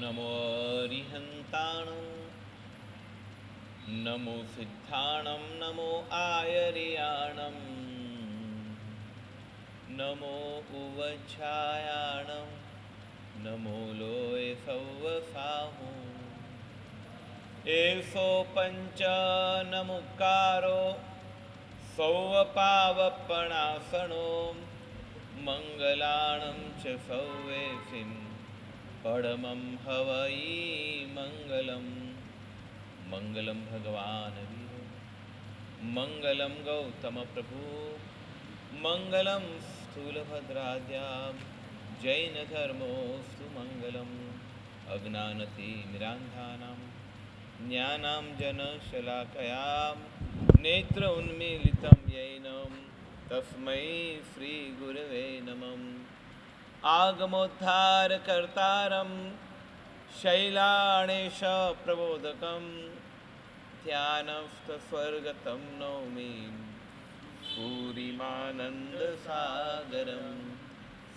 नमो अरिहन्ताणं नमो सिद्धाणं नमो आयर्याणं नमो उवच्छायाणं नमो लोय सौवसाहु एषो पञ्चनमुक्कारो सौवपावपणासनो मङ्गलानं च सौवेसिं परमं हवै मङ्गलम् मंगलम भगवान वीरो मंगलम गौतम प्रभु मंगलम स्थूलभद्राद्यां जैन धर्मोस्तु मंगलम अज्ञानतिमिरान्धानां ज्ञानाञ्जनशलाकयां नेत्र उन्मीलितं येन तस्मै श्रीगुरवे नमः आगमोद्धारकर्तारं शैलाणेश प्रबोधकं ध्यानस्थस्वर्गतं नौमि सूरिमानन्दसागरं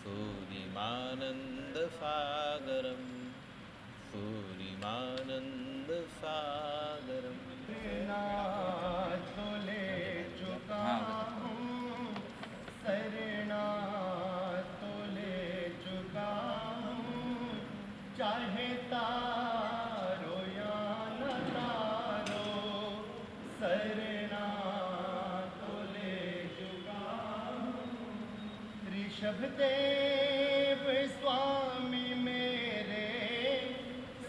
सूरिमानन्दसागरं सूरिमानन्दसागरं तोले चुका हूँ सरना तोले चुका हूँ चाहे तारो या न तारो सरना तोले चुका हूँ ऋषभदेव स्वामी मेरे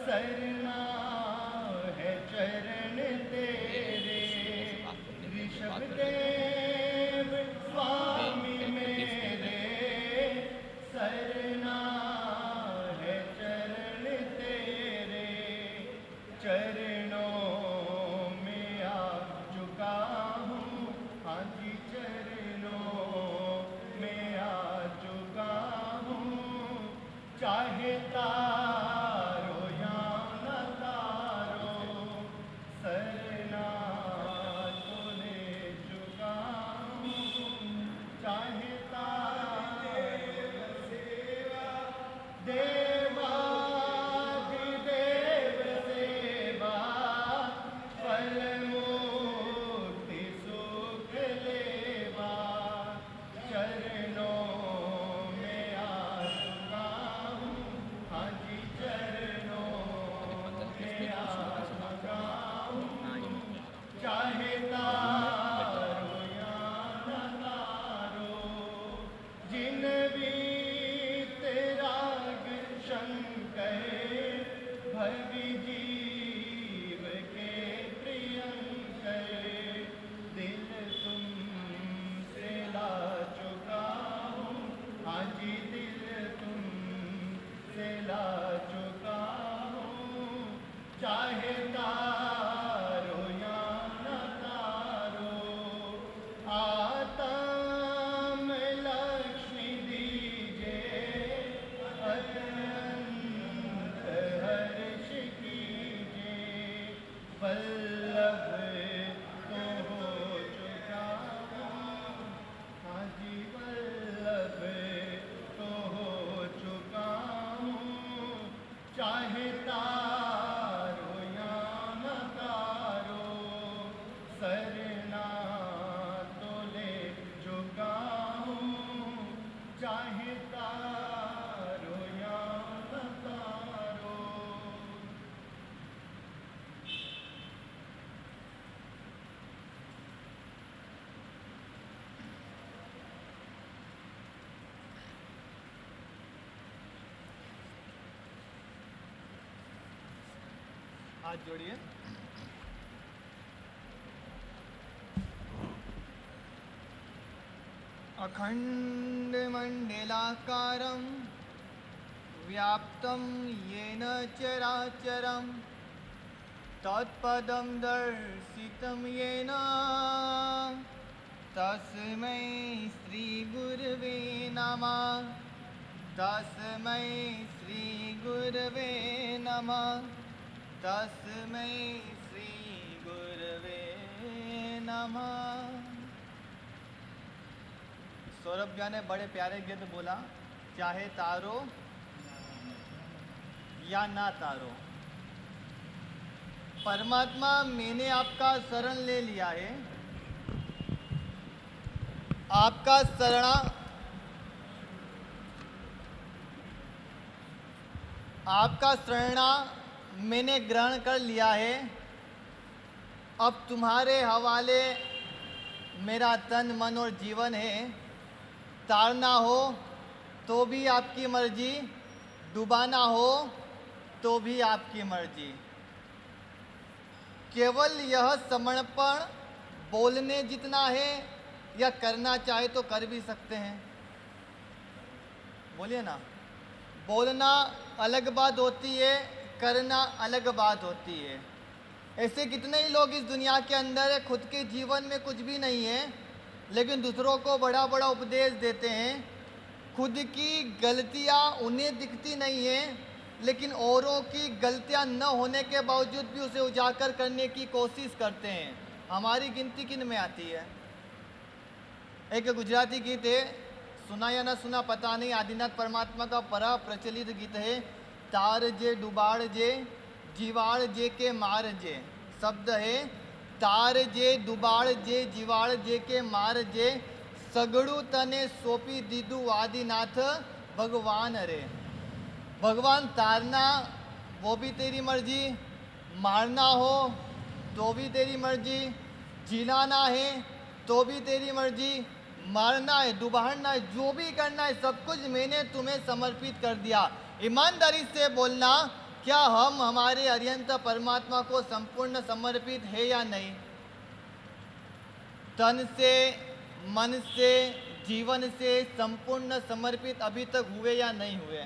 सरना है चरण तेरे ऋषभदेव स्वामी मेरे सरना है चरण तेरे चरणों में आ चुका हूँ हाँ जी चरणों में आ चुका हूँ चाहे तारो या न तारो सरना तोले चुका हूँ चाहे तारो सेवा देवाधिदेव सेवा फल मुक्ति सुख लेवा चरणों में आ चुका हूँ हाँ जी चरणों में आ चुका हूँ चाहे तारो या न तारो जिन बीत राग शंकर भवि जीव के प्रियंकर दिल तुमसे ला चुका हूँ हाँ जी दिल तुमसे ला चुका हूँ चाहे तारो या न तारो आतम लक्ष्मी दीजिए अनंत हर्ष कीजिए वल्लभ तो हो चुका हूँ हाँ जी वल्लभ तो हो चुका हूँ चाहे तारो या न तारो सरना तोले चुका हूँ चाहे तारो या न तारो हाथ जोड़िए अखण्डमण्डलाकारं व्याप्तं येन चराचरं तत्पदं दर्शितं येन तस्मै श्रीगुरवे नमः तस्मै श्रीगुरवे नमः तस्मै श्रीगुरवे नमः। सौरभ भैया ने बड़े प्यारे गीत बोला, चाहे तारो या ना तारो। परमात्मा मैंने आपका शरण ले लिया है, आपका शरणा आपका शरणा मैंने ग्रहण कर लिया है। अब तुम्हारे हवाले मेरा तन मन और जीवन है। तारना हो तो भी आपकी मर्जी, डुबाना हो तो भी आपकी मर्जी। केवल यह समर्पण बोलने जितना है, या करना चाहे तो कर भी सकते हैं। बोलिए ना, बोलना अलग बात होती है, करना अलग बात होती है। ऐसे कितने ही लोग इस दुनिया के अंदर है, खुद के जीवन में कुछ भी नहीं है, लेकिन दूसरों को बड़ा बड़ा उपदेश देते हैं। खुद की गलतियां उन्हें दिखती नहीं है, लेकिन औरों की गलतियां न होने के बावजूद भी उसे उजागर करने की कोशिश करते हैं। हमारी गिनती किन में आती है? एक गुजराती गीत है, सुना या ना सुना पता नहीं, आदिनाथ परमात्मा का बड़ा प्रचलित गीत है। तार जे डुबाड़ जे जीवाड़ जे के मार जे। शब्द है तार जे डुबाड़ जे जीवाड़ जे के मार जे, सगड़ू तने सोपी दीदू आदिनाथ भगवान रे। भगवान तारना वो भी तेरी मर्जी, मारना हो तो भी तेरी मर्जी, जिलाना है तो भी तेरी मर्जी, मारना है डुबाड़ना है, जो भी करना है सब कुछ मैंने तुम्हें समर्पित कर दिया। ईमानदारी से बोलना, क्या हम हमारे अरिहंत परमात्मा को संपूर्ण समर्पित है या नहीं? तन से, मन से, जीवन से संपूर्ण समर्पित अभी तक हुए या नहीं हुए?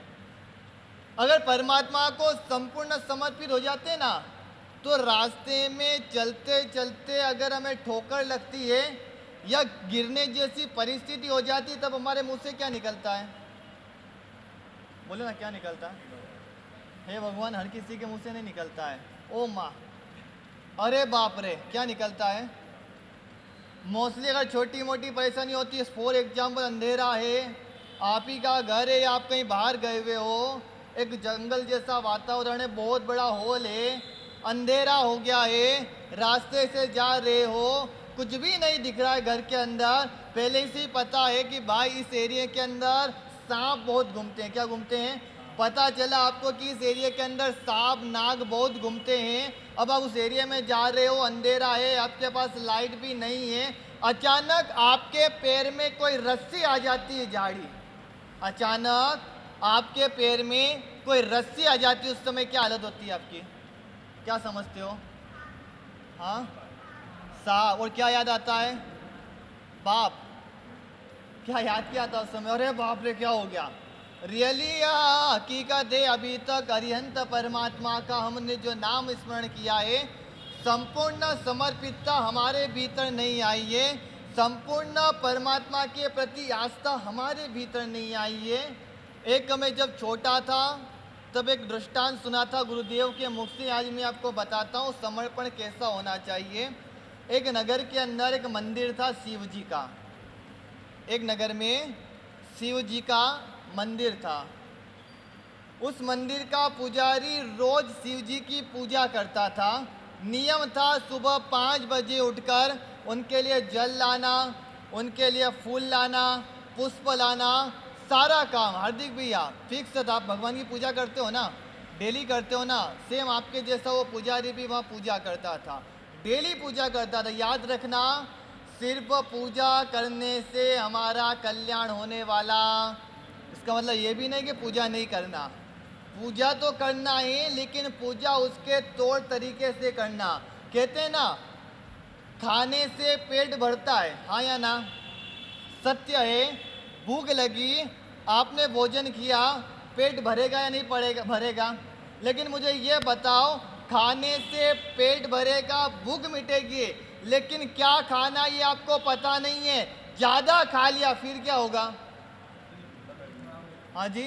अगर परमात्मा को संपूर्ण समर्पित हो जाते ना, तो रास्ते में चलते चलते अगर हमें ठोकर लगती है या गिरने जैसी परिस्थिति हो जाती, तब हमारे मुंह से क्या निकलता है? बोले ना, क्या निकलता है? हे भगवान, हर किसी के मुंह से नहीं निकलता है। ओ माँ, अरे बाप रे, क्या निकलता है? मोस्टली अगर छोटी मोटी परेशानी होती है, फॉर एग्जाम्पल अंधेरा है, आप ही का घर है, आप कहीं बाहर गए हुए हो, एक जंगल जैसा वातावरण है, बहुत बड़ा हॉल है, अंधेरा हो गया है, रास्ते से जा रहे हो, कुछ भी नहीं दिख रहा है घर के अंदर, पहले से ही पता है कि भाई इस एरिया के अंदर सांप बहुत घूमते हैं। क्या घूमते हैं? पता चला आपको कि इस एरिया के अंदर सांप नाग बहुत घूमते हैं। अब आप उस एरिया में जा रहे हो, अंधेरा है, आपके पास लाइट भी नहीं है, अचानक आपके पैर में कोई रस्सी आ जाती है, झाड़ी, अचानक आपके पैर में कोई रस्सी आ जाती है, उस समय क्या हालत होती है आपकी? क्या समझते हो? हाँ, सांप। और क्या याद आता है? बाप। क्या याद किया था उस समय? अरे बाप रे, क्या हो गया? रियली यह हकीकत है, अभी तक अरिहंत परमात्मा का हमने जो नाम स्मरण किया है, संपूर्ण समर्पितता हमारे भीतर नहीं आई है, संपूर्ण परमात्मा के प्रति आस्था हमारे भीतर नहीं आई है। एक मैं जब छोटा था तब एक दृष्टांत सुना था गुरुदेव के मुख से, आज मैं आपको बताता हूँ समर्पण कैसा होना चाहिए। एक नगर के अंदर एक मंदिर था शिव जी का, एक नगर में शिव जी का मंदिर था। उस मंदिर का पुजारी रोज शिव जी की पूजा करता था। नियम था सुबह 5 बजे उठकर उनके लिए जल लाना, उनके लिए फूल लाना, पुष्प लाना, सारा काम। हार्दिक भैया फिक्स था, आप भगवान की पूजा करते हो ना, डेली करते हो ना, सेम आपके जैसा वो पुजारी भी वहाँ पूजा करता था, डेली पूजा करता था। याद रखना, सिर्फ पूजा करने से हमारा कल्याण होने वाला, इसका मतलब ये भी नहीं कि पूजा नहीं करना, पूजा तो करना है, लेकिन पूजा उसके तौर तरीके से करना। कहते हैं ना, खाने से पेट भरता है, हाँ या ना? सत्य है। भूख लगी, आपने भोजन किया, पेट भरेगा या नहीं पड़ेगा? भरेगा। लेकिन मुझे ये बताओ, खाने से पेट भरेगा, भूख मिटेगी, लेकिन क्या खाना ये आपको पता नहीं है। ज़्यादा खा लिया फिर क्या होगा? हाँ जी,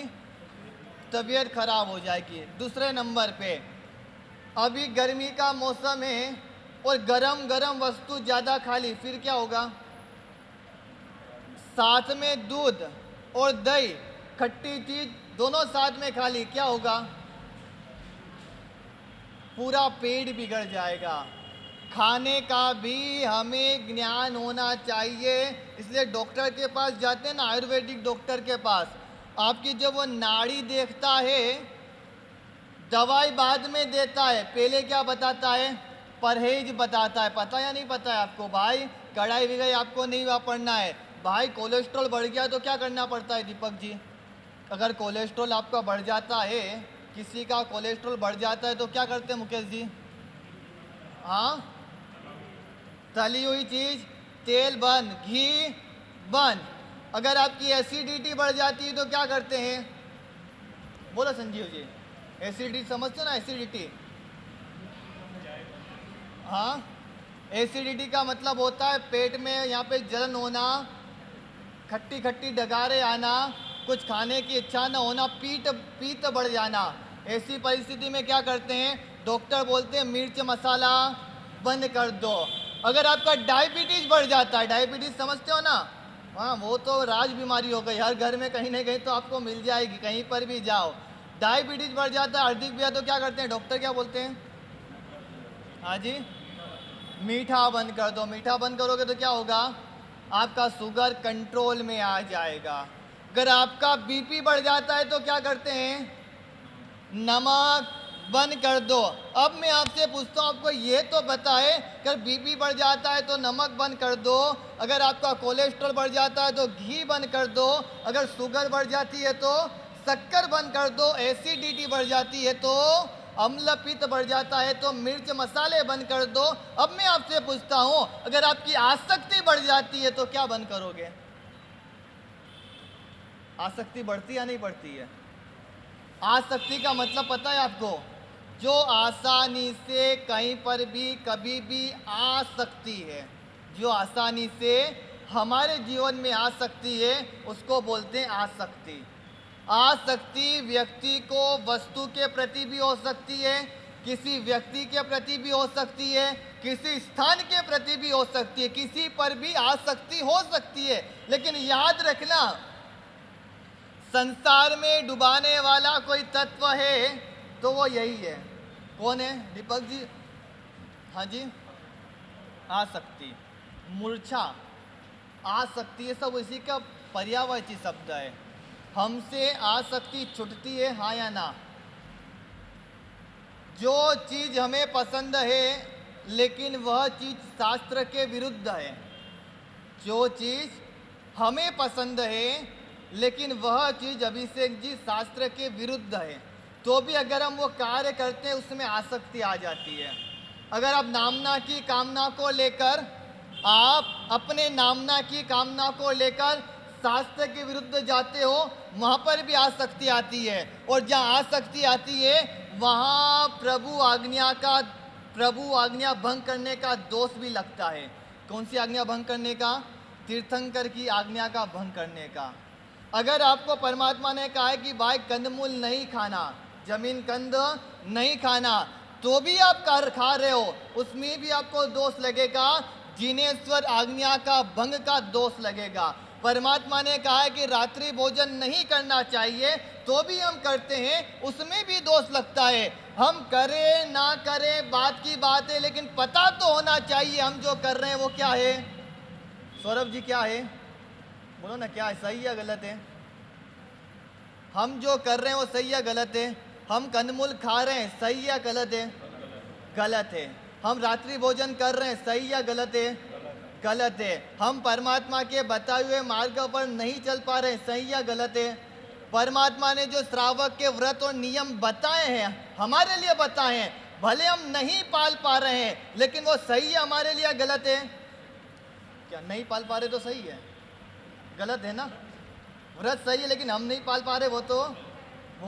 तबीयत खराब हो जाएगी। दूसरे नंबर पे, अभी गर्मी का मौसम है और गरम गरम वस्तु ज़्यादा खा ली, फिर क्या होगा? साथ में दूध और दही, खट्टी चीज दोनों साथ में खा ली, क्या होगा? पूरा पेट बिगड़ जाएगा। खाने का भी हमें ज्ञान होना चाहिए। इसलिए डॉक्टर के पास जाते हैं ना, आयुर्वेदिक डॉक्टर के पास, आपकी जब वो नाड़ी देखता है, दवाई बाद में देता है, पहले क्या बताता है? परहेज बताता है। पता या नहीं पता है आपको भाई? कढ़ाई विगाई आपको नहीं वापरना है भाई। कोलेस्ट्रॉल बढ़ गया तो क्या करना पड़ता है दीपक जी? अगर कोलेस्ट्रॉल आपका बढ़ जाता है, किसी का कोलेस्ट्रॉल बढ़ जाता है तो क्या करते हैं मुकेश जी? हाँ, तली हुई चीज, तेल बंद, घी बंद। अगर आपकी एसिडिटी बढ़ जाती है तो क्या करते हैं? बोलो संजीव जी, एसिडिटी समझते हो ना? एसिडिटी, हाँ, एसिडिटी का मतलब होता है पेट में यहाँ पे जलन होना, खट्टी खट्टी डगारे आना, कुछ खाने की इच्छा न होना, पीत बढ़ जाना। ऐसी परिस्थिति में क्या करते हैं? डॉक्टर बोलते हैं मिर्च मसाला बंद कर दो। अगर आपका डायबिटीज बढ़ जाता है, डायबिटीज समझते हो ना? हाँ, वो तो राज बीमारी हो गई, हर घर में कहीं ना कहीं तो आपको मिल जाएगी, कहीं पर भी जाओ। डायबिटीज बढ़ जाता है, हार्दिक भैया, तो क्या करते हैं डॉक्टर? क्या बोलते हैं? हाँ जी, मीठा बंद कर दो। मीठा बंद करोगे तो क्या होगा? आपका शुगर कंट्रोल में आ जाएगा। अगर आपका बीपी बढ़ जाता है तो क्या करते हैं? नमक बंद कर दो। अब मैं आपसे पूछता हूँ, आपको ये तो पता है कि बीपी बढ़ जाता है तो नमक बंद कर दो, अगर आपका कोलेस्ट्रॉल बढ़ जाता है तो घी बंद कर दो, अगर शुगर बढ़ जाती है तो शक्कर बंद कर दो, एसिडिटी बढ़ जाती है तो, अम्ल पित्त बढ़ जाता है तो मिर्च मसाले बंद कर दो। अब मैं आपसे पूछता हूँ, अगर आपकी आसक्ति बढ़ जाती है तो क्या बंद करोगे? आसक्ति बढ़ती या नहीं बढ़ती है? आसक्ति का मतलब पता है आपको? जो आसानी से कहीं पर भी कभी भी आ सकती है, जो आसानी से हमारे जीवन में आ सकती है, उसको बोलते हैं आसक्ति। आसक्ति व्यक्ति को वस्तु के प्रति भी हो सकती है, किसी व्यक्ति के प्रति भी हो सकती है, किसी स्थान के प्रति भी हो सकती है, किसी पर भी आसक्ति हो सकती है। लेकिन याद रखना, संसार में डुबाने वाला कोई तत्व है तो वो यही है। कौन है दीपक जी? हाँ जी, आसक्ति, मूर्छा, आसक्ति, ये सब इसी का पर्यायवाची शब्द है। हमसे आसक्ति छूटती है, हाँ या ना? जो चीज हमें पसंद है लेकिन वह चीज शास्त्र के विरुद्ध है, जो चीज हमें पसंद है लेकिन वह चीज अभिषेक जी शास्त्र के विरुद्ध है, तो भी अगर हम वो कार्य करते हैं उसमें आसक्ति आ जाती है। अगर आप नामना की कामना को लेकर, आप अपने नामना की कामना को लेकर शास्त्र के विरुद्ध जाते हो, वहाँ पर भी आसक्ति आती है। और जहाँ आसक्ति आती है वहाँ प्रभु आज्ञा भंग करने का दोष भी लगता है। कौन सी आज्ञा भंग करने का? तीर्थंकर की आज्ञा का भंग करने का। अगर आपको परमात्मा ने कहा है कि भाई कंदमूल नहीं खाना, जमीन कंद नहीं खाना, तो भी आप खा रहे हो, उसमें भी आपको दोष लगेगा, जिनेश्वर आज्ञा का भंग का दोष लगेगा। परमात्मा ने कहा है कि रात्रि भोजन नहीं करना चाहिए, तो भी हम करते हैं, उसमें भी दोष लगता है। हम करें ना करें बात की बात है, लेकिन पता तो होना चाहिए हम जो कर रहे हैं वो क्या है। सौरभ जी क्या है? बोलो ना, क्या है? सही या गलत है? हम जो कर रहे हैं वो सही या गलत है? हम कंदमूल खा रहे हैं, सही या गलत है? गलत है। हम रात्रि भोजन कर रहे हैं, सही या गलत है? गलत है। हम परमात्मा के बताए हुए मार्ग पर नहीं चल पा रहे हैं, सही या गलत है? परमात्मा ने जो श्रावक के व्रत और नियम बताए हैं, हमारे लिए बताए हैं, भले हम नहीं पाल पा रहे हैं, लेकिन वो सही है हमारे लिए, गलत है? क्या नहीं पाल पा रहे तो सही है? गलत है ना? व्रत सही है लेकिन हम नहीं पाल पा रहे, वो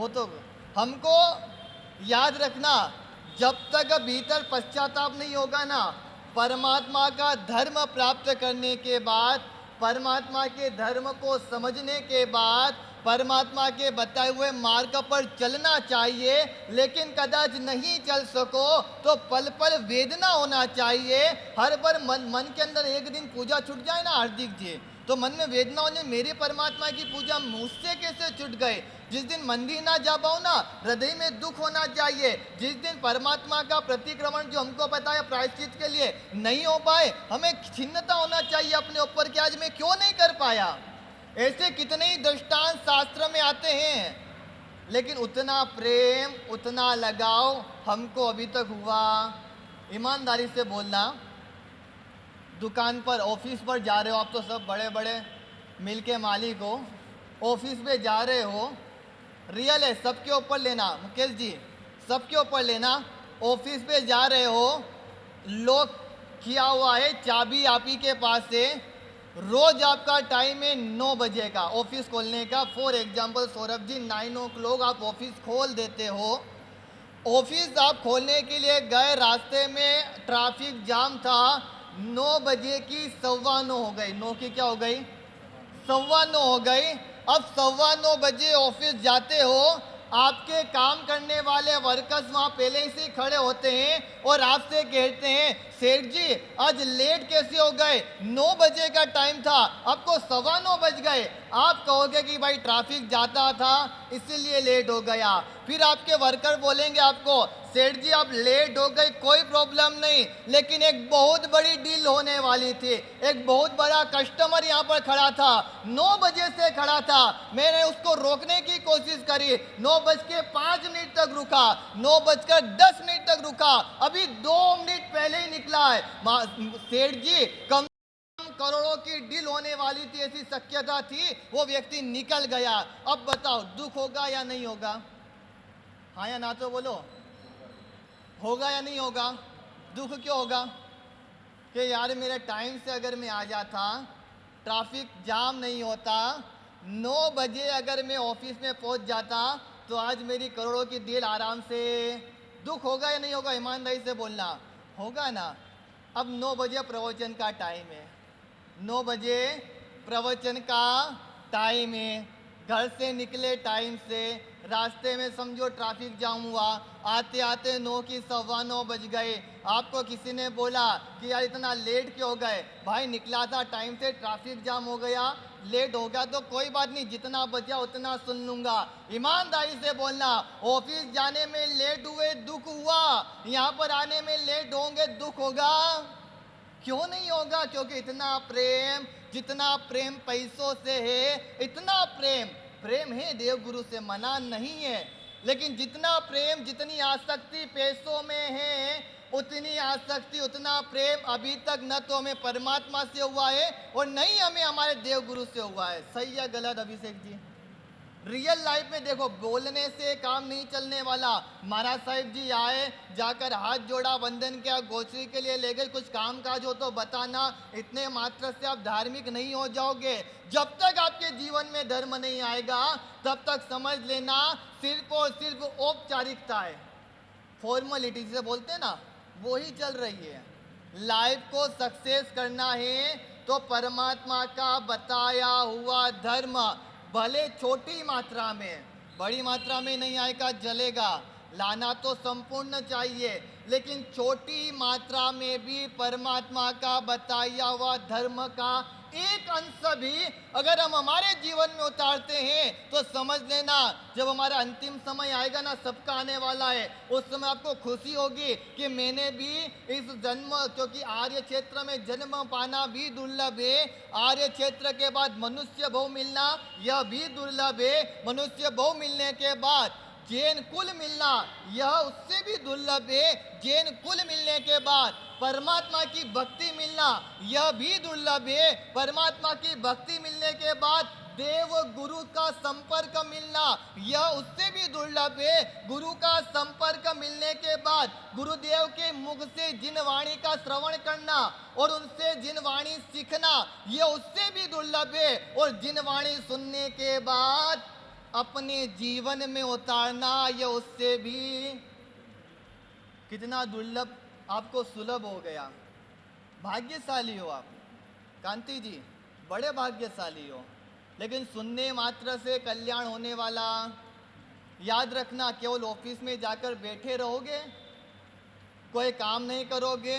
तो हमको याद रखना, जब तक भीतर पश्चाताप नहीं होगा ना, परमात्मा का धर्म प्राप्त करने के बाद, परमात्मा के धर्म को समझने के बाद, परमात्मा के बताए हुए मार्ग पर चलना चाहिए। लेकिन कदाच नहीं चल सको तो पल पल वेदना होना चाहिए। हर बार मन के अंदर एक दिन पूजा छूट जाए ना हार्दिक जी, तो मन में वेदना होने मेरे परमात्मा की पूजा मुझसे कैसे छूट गए। जिस दिन मंदिर ना जा पाओ ना, हृदय में दुख होना चाहिए। जिस दिन परमात्मा का प्रतिक्रमण जो हमको पता है प्रायश्चित के लिए नहीं हो पाए, हमें खिन्नता होना चाहिए अपने ऊपर कि आज मैं क्यों नहीं कर पाया। ऐसे कितने ही दृष्टांत शास्त्र में आते हैं, लेकिन उतना प्रेम उतना लगाव हमको अभी तक हुआ। ईमानदारी से बोलना, दुकान पर ऑफिस पर जा रहे हो, आप तो सब बड़े बड़े मिल के मालिक हो, ऑफिस पे जा रहे हो, रियल है, सबके ऊपर लेना मुकेश जी, सबके ऊपर लेना। ऑफिस पे जा रहे हो, लॉक किया हुआ है, चाबी आप ही के पास है, रोज आपका टाइम है 9 बजे का ऑफिस खोलने का। For example Saurabh ji 9 o'clock आप ऑफिस खोल देते हो। ऑफिस आप खोलने के लिए गए, रास्ते में ट्रैफिक जाम था, 9 बजे की 9:15 हो गई, 9 की क्या हो गई 9:15 हो गई। अब 9:15 बजे ऑफिस जाते हो, आपके काम करने वाले वर्कर्स वहाँ पहले से ही खड़े होते हैं और आपसे कहते हैं सेठ जी आज लेट कैसे हो गए, 9 बजे का टाइम था, आपको 9:15 बज गए। आप कहोगे कि भाई ट्रैफिक जाता था इसीलिए लेट हो गया। फिर आपके वर्कर बोलेंगे आपको सेठ जी आप लेट हो गए, कोई प्रॉब्लम नहीं, लेकिन एक बहुत बड़ी डील होने वाली थी, एक बहुत बड़ा कस्टमर यहाँ पर खड़ा था, 9 बजे से खड़ा था, मैंने उसको रोकने की कोशिश करी, 9:05 तक रुका, 9:10 तक रुका, अभी 2 मिनट पहले ही निकला है। सेठ जी कम करोड़ों की डील होने वाली थी, ऐसी शक्यता थी, वो व्यक्ति निकल गया। अब बताओ दुख होगा या नहीं होगा? हाँ या ना तो बोलो, होगा या नहीं होगा? दुख क्यों होगा कि यार मेरे टाइम से अगर मैं आ जाता, ट्रैफिक जाम नहीं होता, 9 बजे अगर मैं ऑफिस में पहुंच जाता तो आज मेरी करोड़ों की डील आराम से। दुख होगा या नहीं होगा? ईमानदारी से बोलना, होगा ना। अब 9 बजे प्रवचन का टाइम है, 9 बजे प्रवचन का टाइम है, घर से निकले टाइम से, रास्ते में समझो ट्रैफिक जाम हुआ, आते आते 9 की 9:15 बज गए। आपको किसी ने बोला कि यार इतना लेट क्यों हो गए? भाई निकला था टाइम से, ट्रैफिक जाम हो गया, लेट हो गया तो कोई बात नहीं, जितना बचा उतना सुन लूंगा। ईमानदारी से बोलना, ऑफिस जाने में लेट हुए दुख हुआ, यहाँ पर आने में लेट होंगे दुख होगा? क्यों नहीं होगा? क्योंकि इतना प्रेम, जितना प्रेम पैसों से है, इतना प्रेम है देव गुरु से, मना नहीं है, लेकिन जितना प्रेम जितनी आसक्ति पैसों में है, उतनी आसक्ति उतना प्रेम अभी तक न तो हमें परमात्मा से हुआ है और नहीं हमें हमारे देव गुरु से हुआ है। सही या गलत अभिषेक जी? रियल लाइफ में देखो, बोलने से काम नहीं चलने वाला। महाराज साहिब जी आए, जाकर हाथ जोड़ा, वंदन किया, गोचरी के लिए ले गए, कुछ काम काज हो तो बताना, इतने मात्र से आप धार्मिक नहीं हो जाओगे। जब तक आपके जीवन में धर्म नहीं आएगा तब तक समझ लेना सिर्फ और सिर्फ औपचारिकता है, फॉर्मेलिटी से बोलते हैं ना, वो ही चल रही है। लाइफ को सक्सेस करना है तो परमात्मा का बताया हुआ धर्म भले छोटी मात्रा में, बड़ी मात्रा में नहीं आएगा जलेगा, लाना तो संपूर्ण चाहिए, लेकिन छोटी मात्रा में भी परमात्मा का बताया हुआ धर्म का एक अंश भी अगर हम हमारे जीवन में उतारते हैं तो समझ लेना जब हमारा अंतिम समय आएगा ना, सबका आने वाला है, उस समय आपको खुशी होगी कि मैंने भी इस जन्म, क्योंकि आर्य क्षेत्र में जन्म पाना भी दुर्लभ है, आर्य क्षेत्र के बाद मनुष्य भव मिलना यह भी दुर्लभ है, मनुष्य भव मिलने के बाद जैन कुल मिलना यह उससे भी दुर्लभ है, जैन कुल मिलने के बाद परमात्मा की भक्ति मिलना यह भी दुर्लभ है, परमात्मा की भक्ति मिलने के बाद देव गुरु का संपर्क मिलना यह उससे भी दुर्लभ है, गुरु का संपर्क मिलने के बाद गुरुदेव के मुख से जिन वाणी का श्रवण करना और उनसे जिन वाणी सीखना यह उससे भी दुर्लभ है, और जिन वाणी सुनने के बाद अपने जीवन में उतारना यह उससे भी कितना दुर्लभ, आपको सुलभ हो गया। भाग्यशाली हो आप कांति जी, बड़े भाग्यशाली हो, लेकिन सुनने मात्र से कल्याण होने वाला? याद रखना, केवल ऑफिस में जाकर बैठे रहोगे, कोई काम नहीं करोगे,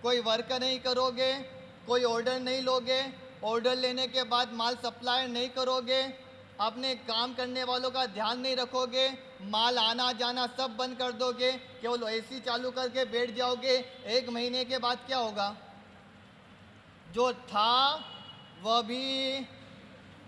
कोई वर्क नहीं करोगे, कोई ऑर्डर नहीं लोगे, ऑर्डर लेने के बाद माल सप्लाई नहीं करोगे, अपने काम करने वालों का ध्यान नहीं रखोगे, माल आना जाना सब बंद कर दोगे, केवल एसी चालू करके बैठ जाओगे, 1 महीने के बाद क्या होगा? जो था वह भी,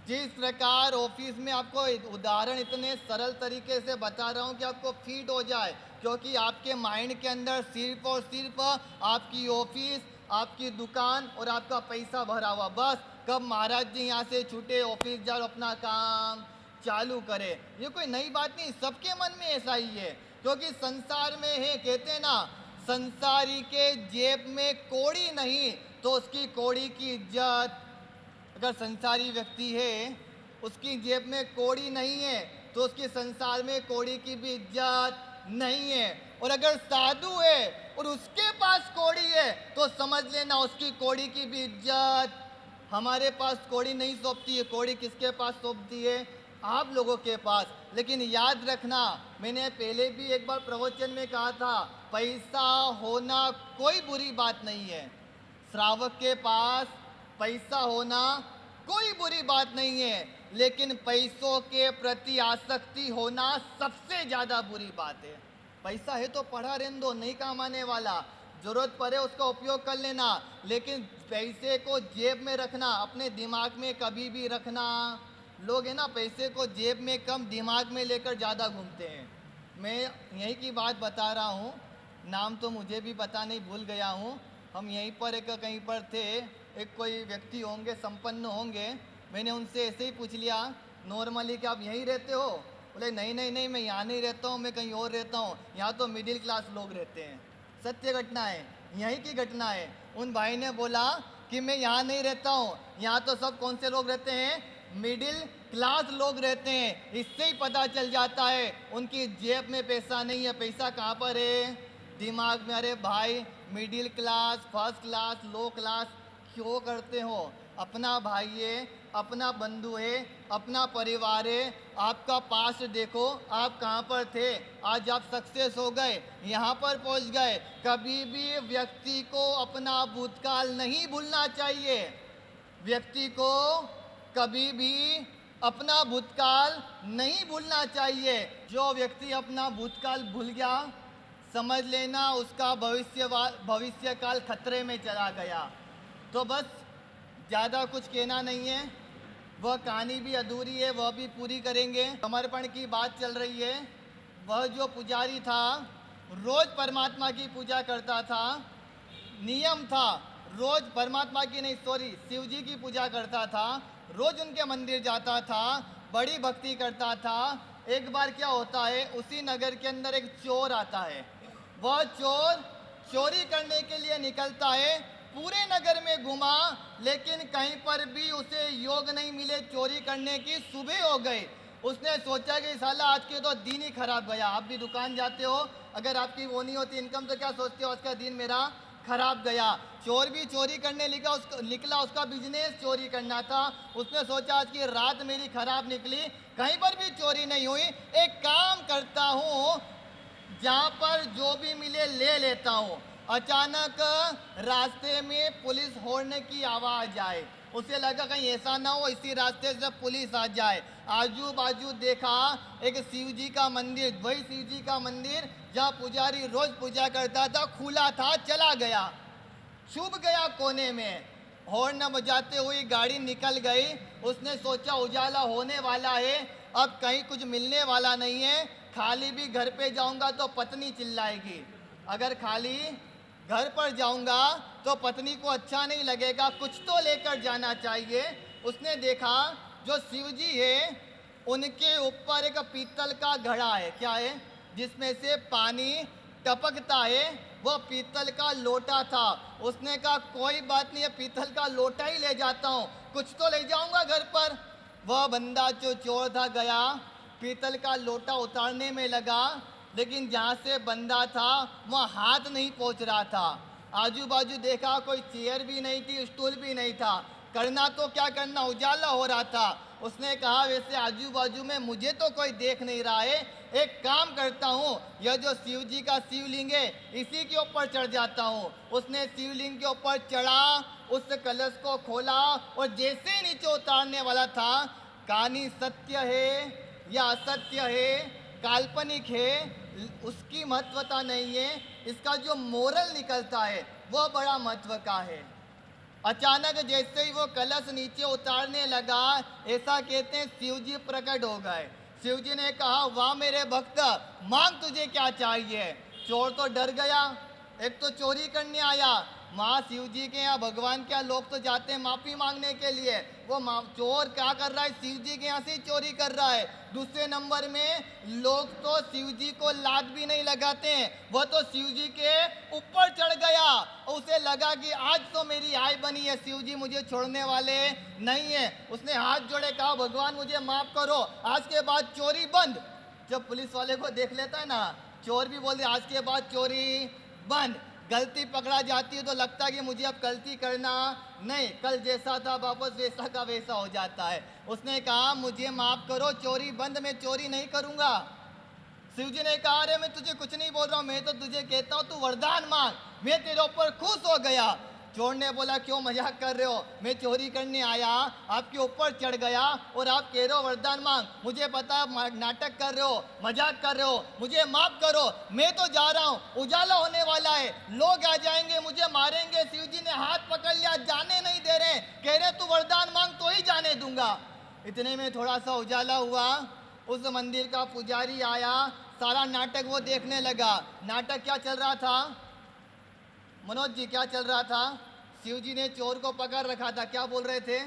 जिस प्रकार ऑफिस में आपको उदाहरण इतने सरल तरीके से बता रहा हूँ कि आपको फीट हो जाए, क्योंकि आपके माइंड के अंदर सिर्फ और सिर्फ आपकी ऑफिस, आपकी दुकान और आपका पैसा भरा हुआ। बस कब महाराज जी यहाँ से छूटे, ऑफिस जाओ, अपना काम चालू करे। ये कोई नई बात नहीं, सबके मन में ऐसा ही है, क्योंकि संसार में है, कहते हैं ना, संसारी के जेब में कौड़ी नहीं तो उसकी कौड़ी की इज्जत। अगर संसारी व्यक्ति है, उसकी जेब में कौड़ी नहीं है तो उसकी संसार में कौड़ी की भी इज्जत नहीं है। और अगर साधु है और उसके पास कौड़ी है तो समझ लेना उसकी कौड़ी की भी इज्जत। हमारे पास कौड़ी नहीं सौंपती है, कौड़ी किसके पास सौंपती है? आप लोगों के पास। लेकिन याद रखना, मैंने पहले भी एक बार प्रवचन में कहा था, पैसा होना कोई बुरी बात नहीं है। श्रावक के पास पैसा होना कोई बुरी बात नहीं है, लेकिन पैसों के प्रति आसक्ति होना सबसे ज़्यादा बुरी बात है। पैसा है तो पढ़ा रहने दो, नहीं काम आने वाला, जरूरत पड़े उसका उपयोग कर लेना, लेकिन पैसे को जेब में रखना, अपने दिमाग में कभी भी रखना। लोग है ना, पैसे को जेब में कम, दिमाग में लेकर ज़्यादा घूमते हैं। मैं यहीं की बात बता रहा हूँ, नाम तो मुझे भी पता नहीं, भूल गया हूँ। हम यहीं पर एक कहीं पर थे, एक कोई व्यक्ति होंगे, संपन्न होंगे। मैंने उनसे ऐसे ही पूछ लिया नॉर्मली कि आप यहीं रहते हो? बोले नहीं नहीं नहीं, मैं यहाँ नहीं रहता हूँ, मैं कहीं और रहता हूँ, यहाँ तो मिडिल क्लास लोग रहते हैं। सत्य घटना है, यहीं की घटना है। उन भाई ने बोला कि मैं यहाँ नहीं रहता हूँ, यहाँ तो सब कौन से लोग रहते हैं? मिडिल क्लास लोग रहते हैं। इससे ही पता चल जाता है उनकी जेब में पैसा नहीं है। पैसा कहाँ पर है? दिमाग में। अरे भाई, मिडिल क्लास, फर्स्ट क्लास, लो क्लास क्यों करते हो? अपना भाई है, अपना बंधु है, अपना परिवार है। आपका पास्ट देखो, आप कहाँ पर थे, आज आप सक्सेस हो गए, यहाँ पर पहुँच गए। कभी भी व्यक्ति को अपना भूतकाल नहीं भूलना चाहिए। व्यक्ति को कभी भी अपना भूतकाल नहीं भूलना चाहिए। जो व्यक्ति अपना भूतकाल भूल गया, समझ लेना उसका भविष्य काल खतरे में चला गया। तो बस ज़्यादा कुछ कहना नहीं है, वह कहानी भी अधूरी है, वह भी पूरी करेंगे। समर्पण की बात चल रही है। वह जो पुजारी था, रोज़ परमात्मा की पूजा करता था, नियम था, रोज़ परमात्मा की नहीं, सॉरी, शिव जी की पूजा करता था, रोज़ उनके मंदिर जाता था, बड़ी भक्ति करता था। एक बार क्या होता है, उसी नगर के अंदर एक चोर आता है। वह चोर चोरी करने के लिए निकलता है, पूरे नगर में घुमा, लेकिन कहीं पर भी उसे योग नहीं मिले चोरी करने की। सुबह हो गई, उसने सोचा कि साला आज के तो दिन ही खराब गया। आप भी दुकान जाते हो, अगर आपकी वो नहीं होती इनकम तो क्या सोचते हो, आज का दिन मेरा खराब गया। चोर भी चोरी करने निकला, उसका बिजनेस चोरी करना था। उसने सोचा आज की रात मेरी खराब निकली, कहीं पर भी चोरी नहीं हुई, एक काम करता हूँ, जहाँ पर जो भी मिले ले लेता हूँ। अचानक रास्ते में पुलिस हॉर्न की आवाज़ आए। उसे लगा कहीं ऐसा ना हो इसी रास्ते से पुलिस आ जाए। आजू बाजू देखा, एक शिव जी का मंदिर, वही शिव जी का मंदिर जहाँ पुजारी रोज पूजा करता था, खुला था, चला गया, छुप गया कोने में। हॉर्न बजाते हुई गाड़ी निकल गई। उसने सोचा उजाला होने वाला है, अब कहीं कुछ मिलने वाला नहीं है, खाली भी घर पे जाऊंगा तो पत्नी चिल्लाएगी, अगर खाली घर पर जाऊंगा तो पत्नी को अच्छा नहीं लगेगा, कुछ तो लेकर जाना चाहिए। उसने देखा जो शिव जी है उनके ऊपर एक पीतल का घड़ा है, क्या है, जिसमें से पानी टपकता है, वह पीतल का लोटा था। उसने कहा कोई बात नहीं है, पीतल का लोटा ही ले जाता हूँ, कुछ तो ले जाऊंगा घर पर। वह बंदा जो चोर था गया, पीतल का लोटा उतारने में लगा, लेकिन जहाँ से बंदा था वहाँ हाथ नहीं पहुँच रहा था। आजू बाजू देखा, कोई चेयर भी नहीं थी, स्टूल भी नहीं था। करना तो क्या करना, उजाला हो रहा था। उसने कहा वैसे आजू बाजू में मुझे तो कोई देख नहीं रहा है, एक काम करता हूँ, यह जो शिव जी का शिवलिंग है इसी के ऊपर चढ़ जाता हूँ। उसने शिवलिंग के ऊपर चढ़ा, उस कलश को खोला और जैसे ही नीचे उतारने वाला था, कहानी सत्य है या असत्य है, काल्पनिक है, उसकी महत्वता नहीं है, इसका जो मोरल निकलता है वह बड़ा महत्व का है। अचानक जैसे ही वो कलश नीचे उतारने लगा, ऐसा कहते हैं शिव जी प्रकट हो गए। शिव जी ने कहा, वाह मेरे भक्त, मांग तुझे क्या चाहिए। चोर तो डर गया, एक तो चोरी करने आया, माँ शिव जी के यहाँ भगवान के यहाँ लोग तो जाते हैं माफ़ी मांगने के लिए, वो चोर क्या कर रहा है, शिव जी के यहाँ से ही चोरी कर रहा है। दूसरे नंबर में लोग तो शिव जी को लात भी नहीं लगाते हैं, वह तो शिव जी के ऊपर चढ़ गया। उसे लगा कि आज तो मेरी आय बनी है, शिव जी मुझे छोड़ने वाले नहीं है। उसने हाथ जोड़े, कहा भगवान मुझे माफ़ करो, आज के बाद चोरी बंद। जब पुलिस वाले को देख लेता है ना, चोर भी बोलते आज के बाद चोरी बंद। गलती पकड़ा जाती है तो लगता है कि मुझे अब गलती करना नहीं, कल जैसा था वापस वैसा का वैसा हो जाता है। उसने कहा मुझे माफ करो, चोरी बंद, मैं चोरी नहीं करूंगा। शिव जी ने कहा, अरे मैं तुझे कुछ नहीं बोल रहा हूँ, मैं तो तुझे कहता हूँ तू वरदान मांग, मैं तेरे ऊपर खुश हो गया। चोर ने बोला क्यों मजाक कर रहे हो, मैं चोरी करने आया, आपके ऊपर चढ़ गया और आप कह रहे हो वरदान मांग। मुझे पता है नाटक कर रहे हो, मजाक कर रहे हो, मुझे माफ करो, मैं तो जा रहा हूँ, उजाला होने वाला है, लोग आ जाएंगे, मुझे मारेंगे। शिव जी ने हाथ पकड़ लिया, जाने नहीं दे रहे, कह रहे तू वरदान मांग तो ही जाने दूंगा। इतने में थोड़ा सा उजाला हुआ, उस मंदिर का पुजारी आया, सारा नाटक वो देखने लगा। नाटक क्या चल रहा था मनोज जी, क्या चल रहा था? शिव जी ने चोर को पकड़ रखा था, क्या बोल रहे थे?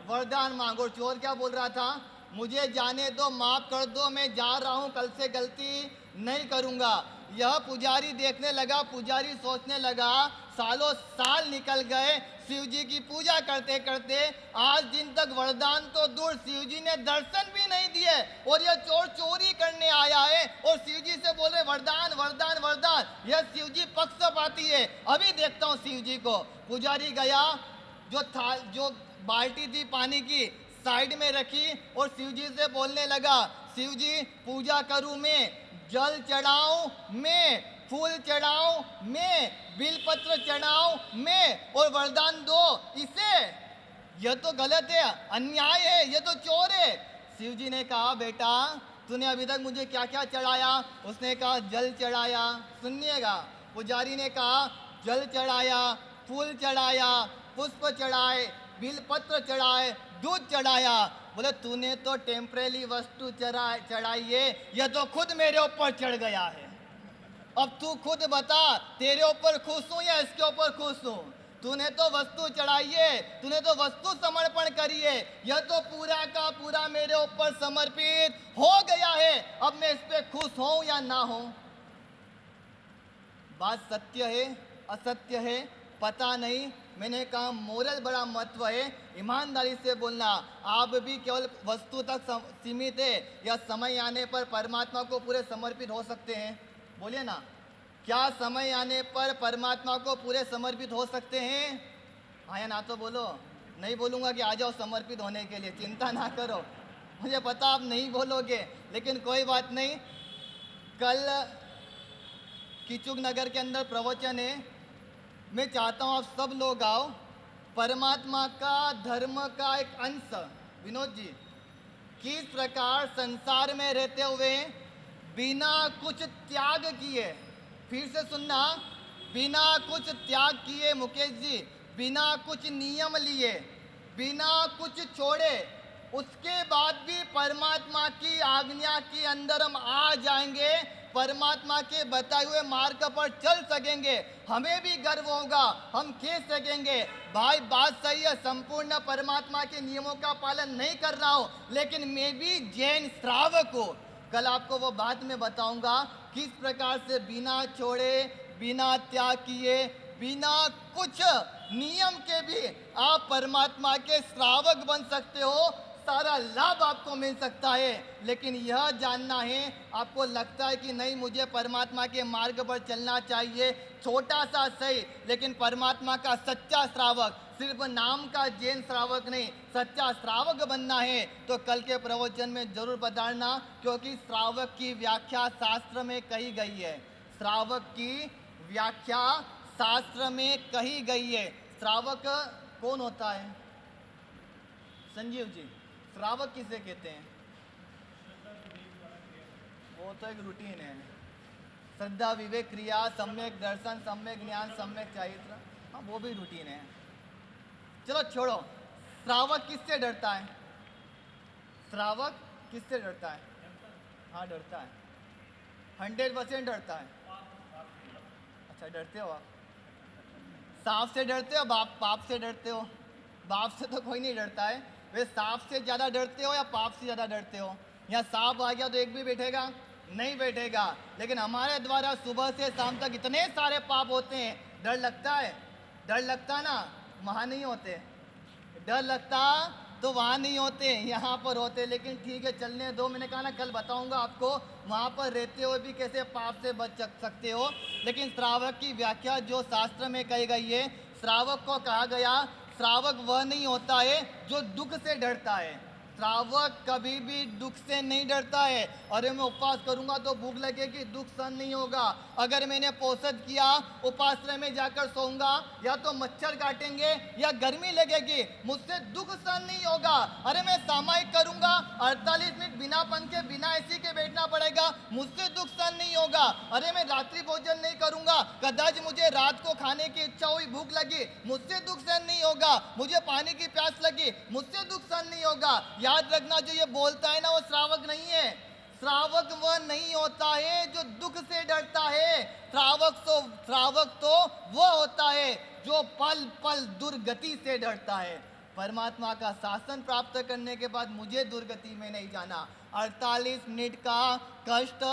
वरदान मांगो। और चोर क्या बोल रहा था? मुझे जाने दो, माफ कर दो, मैं जा रहा हूँ, कल से गलती नहीं करूँगा। यह पुजारी देखने लगा, पुजारी सोचने लगा, सालों साल निकल गए शिव जी की पूजा करते करते, आज दिन तक वरदान तो दूर, शिव जी ने दर्शन भी नहीं दिए और यह चोर चोरी करने आया है और शिव जी से बोले वरदान वरदान वरदान। यह शिव जी पक्षपाती है, अभी देखता हूँ शिव जी को। पुजारी गया, जो बाल्टी थी पानी की साइड में रखी और शिव जी से बोलने लगा, शिव जी पूजा करूं मैं, जल चढ़ाऊं मैं, फूल चढ़ाऊं मैं, बिलपत्र चढ़ाऊं मैं और वरदान दो इसे। यह तो गलत है, अन्याय है, यह तो चोर है। शिव जी ने कहा बेटा तूने अभी तक मुझे क्या क्या चढ़ाया? उसने कहा जल चढ़ाया। सुनिएगा, पुजारी ने कहा जल चढ़ाया, फूल चढ़ाया, पुष्प चढ़ाए, बिलपत्र चढ़ाए, दूध चढ़ाया। बोले तूने तो टेम्परेरी वस्तु चढ़ाई है, यह तो खुद मेरे ऊपर चढ़ गया है। अब तू खुद बता, तेरे ऊपर खुश हूं या इसके ऊपर खुश हूं? तूने तो वस्तु चढ़ाई है, तूने तो वस्तु समर्पण करी है, यह तो पूरा का पूरा मेरे ऊपर समर्पित हो गया है। अब मैं इस पे खुश हूं या ना हूं? बात सत्य है असत्य है पता नहीं। मैंने कहा मोरल बड़ा महत्व है, ईमानदारी से बोलना। आप भी केवल वस्तु तक सीमित है या समय आने पर परमात्मा को पूरे समर्पित हो सकते हैं? बोलिए ना, क्या समय आने पर परमात्मा को पूरे समर्पित हो सकते हैं? हाँ या ना तो बोलो। नहीं बोलूँगा कि आ जाओ समर्पित होने के लिए, चिंता ना करो, मुझे पता आप नहीं बोलोगे, लेकिन कोई बात नहीं। कल किचुक नगर के अंदर प्रवचन है, मैं चाहता हूँ आप सब लोग आओ। परमात्मा का धर्म का एक अंश, विनोद जी, किस प्रकार संसार में रहते हुए बिना कुछ त्याग किए, फिर से सुनना, बिना कुछ त्याग किए मुकेश जी, बिना कुछ नियम लिए, बिना कुछ छोड़े, उसके बाद भी परमात्मा की आज्ञा के अंदर हम आ जाएंगे, परमात्मा के बताए हुए मार्ग पर चल सकेंगे, हमें भी गर्व होगा, हम कह सकेंगे भाई बात सही है, संपूर्ण परमात्मा के नियमों का पालन नहीं कर रहा हूँ, लेकिन मैं भी जैन श्रावक हूँ। कल आपको वो बात में बताऊंगा किस प्रकार से बिना छोड़े, बिना त्याग किए, बिना कुछ नियम के भी आप परमात्मा के श्रावक बन सकते हो, सारा लाभ आपको मिल सकता है। लेकिन यह जानना है, आपको लगता है कि नहीं मुझे परमात्मा के मार्ग पर चलना चाहिए, छोटा सा सही, लेकिन परमात्मा का सच्चा श्रावक, सिर्फ नाम का जैन श्रावक नहीं, सच्चा श्रावक बनना है तो कल के प्रवचन में जरूर पधारना, क्योंकि श्रावक की व्याख्या शास्त्र में कही गई है। श्रावक की व्याख्या शास्त्र में कही गई है। श्रावक कौन होता है? संजीव जी, श्रावक किसे कहते हैं? वो तो एक रूटीन है। श्रद्धा, विवेक, क्रिया, सम्यक दर्शन, सम्यक ज्ञान, सम्यक चरित्र, हाँ वो भी रूटीन है। चलो छोड़ो, श्रावक किससे डरता है? श्रावक किससे डरता है? हाँ डरता है, 100% डरता है। अच्छा डरते हो आप? सांप से डरते हो? पाप से डरते हो? बाप से तो कोई नहीं डरता है। वे सांप से ज़्यादा डरते हो या पाप से ज़्यादा डरते हो? यहाँ सांप आ गया तो एक भी बैठेगा? नहीं बैठेगा। लेकिन हमारे द्वारा सुबह से शाम तक इतने सारे पाप होते हैं, डर लगता है? डर लगता ना, वहाँ नहीं होते। डर लगता तो वहाँ नहीं होते, यहाँ पर होते। लेकिन ठीक है, चलने दो। मैंने कहा ना कल बताऊंगा आपको वहाँ पर रहते हुए भी कैसे पाप से बच सकते हो। लेकिन श्रावक की व्याख्या जो शास्त्र में कही गई है, श्रावक को कहा गया, श्रावक वह नहीं होता है जो दुख से डरता है। श्रावक कभी भी दुख से नहीं डरता है। अरे मैं उपवास करूंगा तो भूख लगेगी, दुख सहन नहीं होगा। अगर मैंने पोषद किया, उपाश्रय में जाकर सोऊंगा, या तो मच्छर काटेंगे या गर्मी लगेगी, मुझसे दुख सहन नहीं होगा। अरे मैं सामायिक करूंगा, 48 मिनट बिना पंखे बिना एसी के बैठना पड़ेगा, मुझसे दुख सहन नहीं होगा। अरे मैं रात्रि भोजन नहीं करूंगा, कदाच मुझे रात को खाने की इच्छा हुई, भूख लगी, मुझसे दुख सहन नहीं होगा। मुझे पानी की प्यास लगी, मुझसे दुख सहन नहीं होगा। याद रखना, जो ये बोलता है ना वो श्रावक नहीं है। श्रावक वह नहीं होता है जो दुख से डरता है। श्रावक तो वह होता है जो पल पल दुर्गति से डरता है। परमात्मा का शासन प्राप्त करने के बाद मुझे दुर्गति में नहीं जाना। 48 मिनट का कष्ट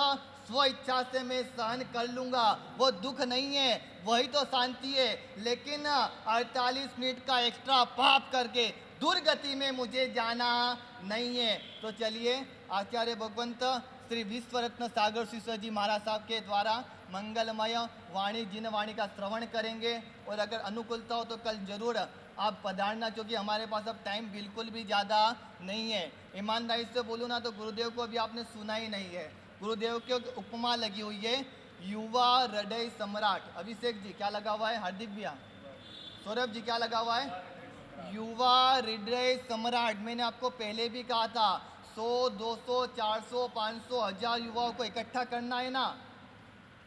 स्व इच्छा से मैं सहन कर लूंगा, वो दुख नहीं है, वही तो शांति है। लेकिन 48 मिनट का एक्स्ट्रा पाप करके दुर्गति में मुझे जाना नहीं है। तो चलिए आचार्य भगवंत श्री विश्वरत्न सागर शिष्य जी महाराज साहब के द्वारा मंगलमय वाणी जिन वाणी का श्रवण करेंगे। और अगर अनुकूलता हो तो कल जरूर आप पधारना, क्योंकि हमारे पास अब टाइम बिल्कुल भी ज़्यादा नहीं है। ईमानदारी से बोलूँ ना तो गुरुदेव को अभी आपने सुना ही नहीं है। गुरुदेव की उपमा लगी हुई है, युवा हृदय सम्राट। अभिषेक जी क्या लगा हुआ है? हार्दिक भैया, सौरभ जी क्या लगा हुआ है? युवा हृदय सम्राट। मैंने आपको पहले भी कहा था, 100, 200, 400, 500, 1000 युवाओं को इकट्ठा करना है ना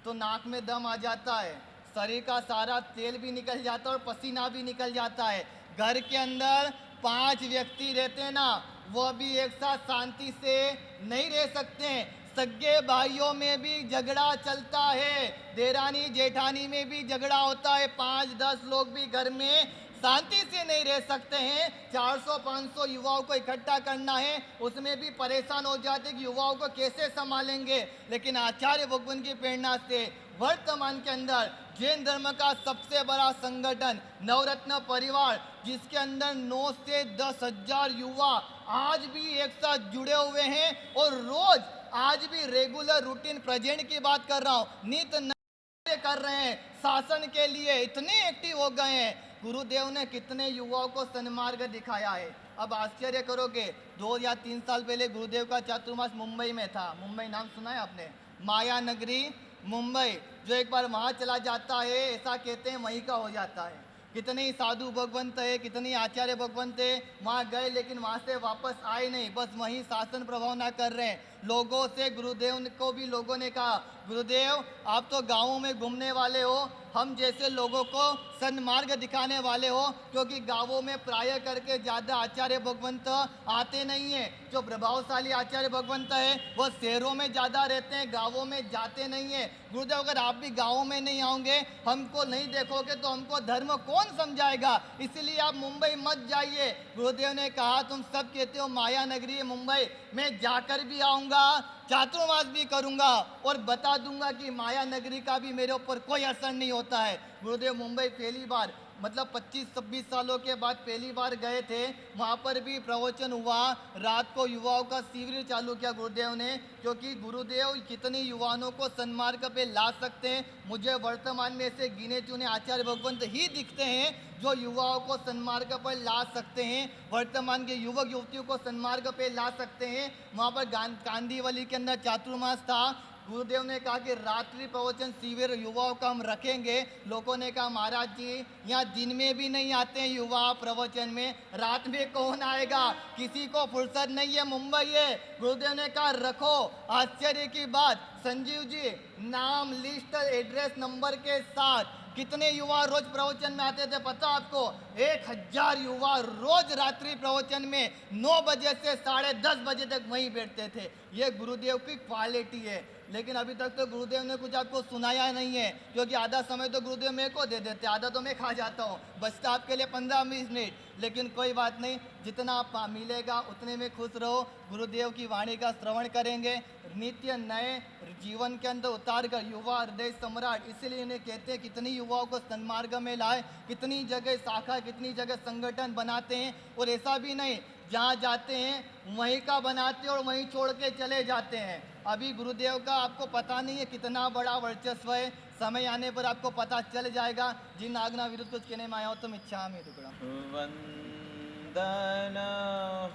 तो नाक में दम आ जाता है, शरीर का सारा तेल भी निकल जाता है और पसीना भी निकल जाता है। घर के अंदर 5 व्यक्ति रहते हैं ना, वह भी एक साथ शांति से नहीं रह सकते हैं। सगे भाइयों में भी झगड़ा चलता है, देरानी जेठानी में भी झगड़ा होता है। 5-10 लोग भी घर में शांति से नहीं रह सकते हैं। 400-500 युवाओं को इकट्ठा करना है, उसमें भी परेशान हो जाते कि युवाओं को कैसे संभालेंगे। लेकिन आचार्य भगवान की प्रेरणा से वर्तमान के अंदर जैन धर्म का सबसे बड़ा संगठन नवरत्न परिवार, जिसके अंदर 9 से 10 हजार युवा आज भी एक साथ जुड़े हुए हैं और रोज आज भी रेगुलर रूटीन प्रेजेंट की बात कर रहा हूँ, नित नए कर रहे हैं। शासन के लिए इतने एक्टिव हो गए हैं। गुरुदेव ने कितने युवाओं को सन्मार्ग दिखाया है। अब आश्चर्य करोगे, 2 या 3 साल पहले गुरुदेव का चातुर्मास मुंबई में था। मुंबई नाम सुना है आपने? माया नगरी मुंबई, जो एक बार वहाँ चला जाता है ऐसा कहते हैं वहीं का हो जाता है। कितने ही साधु भगवंत है, कितने ही आचार्य भगवंत है, वहाँ गए लेकिन वहाँ से वापस आए नहीं, बस वहीं शासन प्रभाव ना कर रहे हैं। लोगों से गुरुदेव को भी लोगों ने कहा, गुरुदेव आप तो गाँवों में घूमने वाले हो, हम जैसे लोगों को सन्मार्ग दिखाने वाले हो, क्योंकि गाँवों में प्राय करके ज़्यादा आचार्य भगवंत आते नहीं हैं। जो प्रभावशाली आचार्य भगवंत है वो शहरों में ज़्यादा रहते हैं, गाँवों में जाते नहीं हैं। गुरुदेव अगर आप भी गाँवों में नहीं आओगे, हमको नहीं देखोगे तो हमको धर्म कौन समझाएगा, इसलिए आप मुंबई मत जाइए। गुरुदेव ने कहा तुम सब कहते हो माया नगरी है मुंबई, मैं जाकर भी आऊँगा, चातुर्मास भी करूँगा और बता दूंगा कि माया नगरी का भी मेरे ऊपर कोई असर नहीं होता है। गुरुदेव मुंबई पहली बार मतलब 25-26 सालों के बाद पहली बार गए थे, वहाँ पर भी प्रवचन हुआ। रात को युवाओं का शिविर चालू किया गुरुदेव ने, क्योंकि गुरुदेव कितनी युवाओं को सन्मार्ग पे ला सकते हैं। मुझे वर्तमान में ऐसे गिने चुने आचार्य भगवंत ही दिखते हैं जो युवाओं को सन्मार्ग पर ला सकते हैं, वर्तमान के युवक युवतियों को सन्मार्ग पे ला सकते हैं। वहाँ पर कांदीवली के अंदर चातुर्मास था। गुरुदेव ने कहा कि रात्रि प्रवचन शिविर युवाओं का हम रखेंगे। लोगों ने कहा महाराज जी यहाँ दिन में भी नहीं आते हैं युवा प्रवचन में, रात में कौन आएगा, किसी को फुर्सत नहीं है, मुंबई है। गुरुदेव ने कहा रखो। आश्चर्य की बात, संजीव जी नाम लिस्ट एड्रेस नंबर के साथ कितने युवा रोज प्रवचन में आते थे पता आपको? 1000 युवा रोज रात्रि प्रवचन में 9 बजे से 10:30 बजे तक वहीं बैठते थे। ये गुरुदेव की क्वालिटी है। लेकिन अभी तक तो गुरुदेव ने कुछ आपको सुनाया नहीं है, क्योंकि आधा समय तो गुरुदेव मेरे को दे देते, आधा तो मैं खा जाता हूँ, बचता आपके लिए 15-20 मिनट। लेकिन कोई बात नहीं, जितना आप मिलेगा उतने में खुश रहो। गुरुदेव की वाणी का श्रवण करेंगे, नित्य नए जीवन के अंदर उतार कर युवा हृदय सम्राट, इसलिए इन्हें कहते हैं कितनी युवाओं को सन्मार्ग में लाए, कितनी जगह शाखा, कितनी जगह संगठन बनाते हैं। और ऐसा भी नहीं जहाँ जाते हैं वहीं का बनाते और वहीं छोड़ के चले जाते हैं। अभी गुरुदेव का आपको पता नहीं है कितना बड़ा वर्चस्व है, समय आने पर आपको पता चल जाएगा। जिन आज्ञा विरुद्ध कुछ कहने में आया हो तुम इच्छा में टुकड़ा। वंदन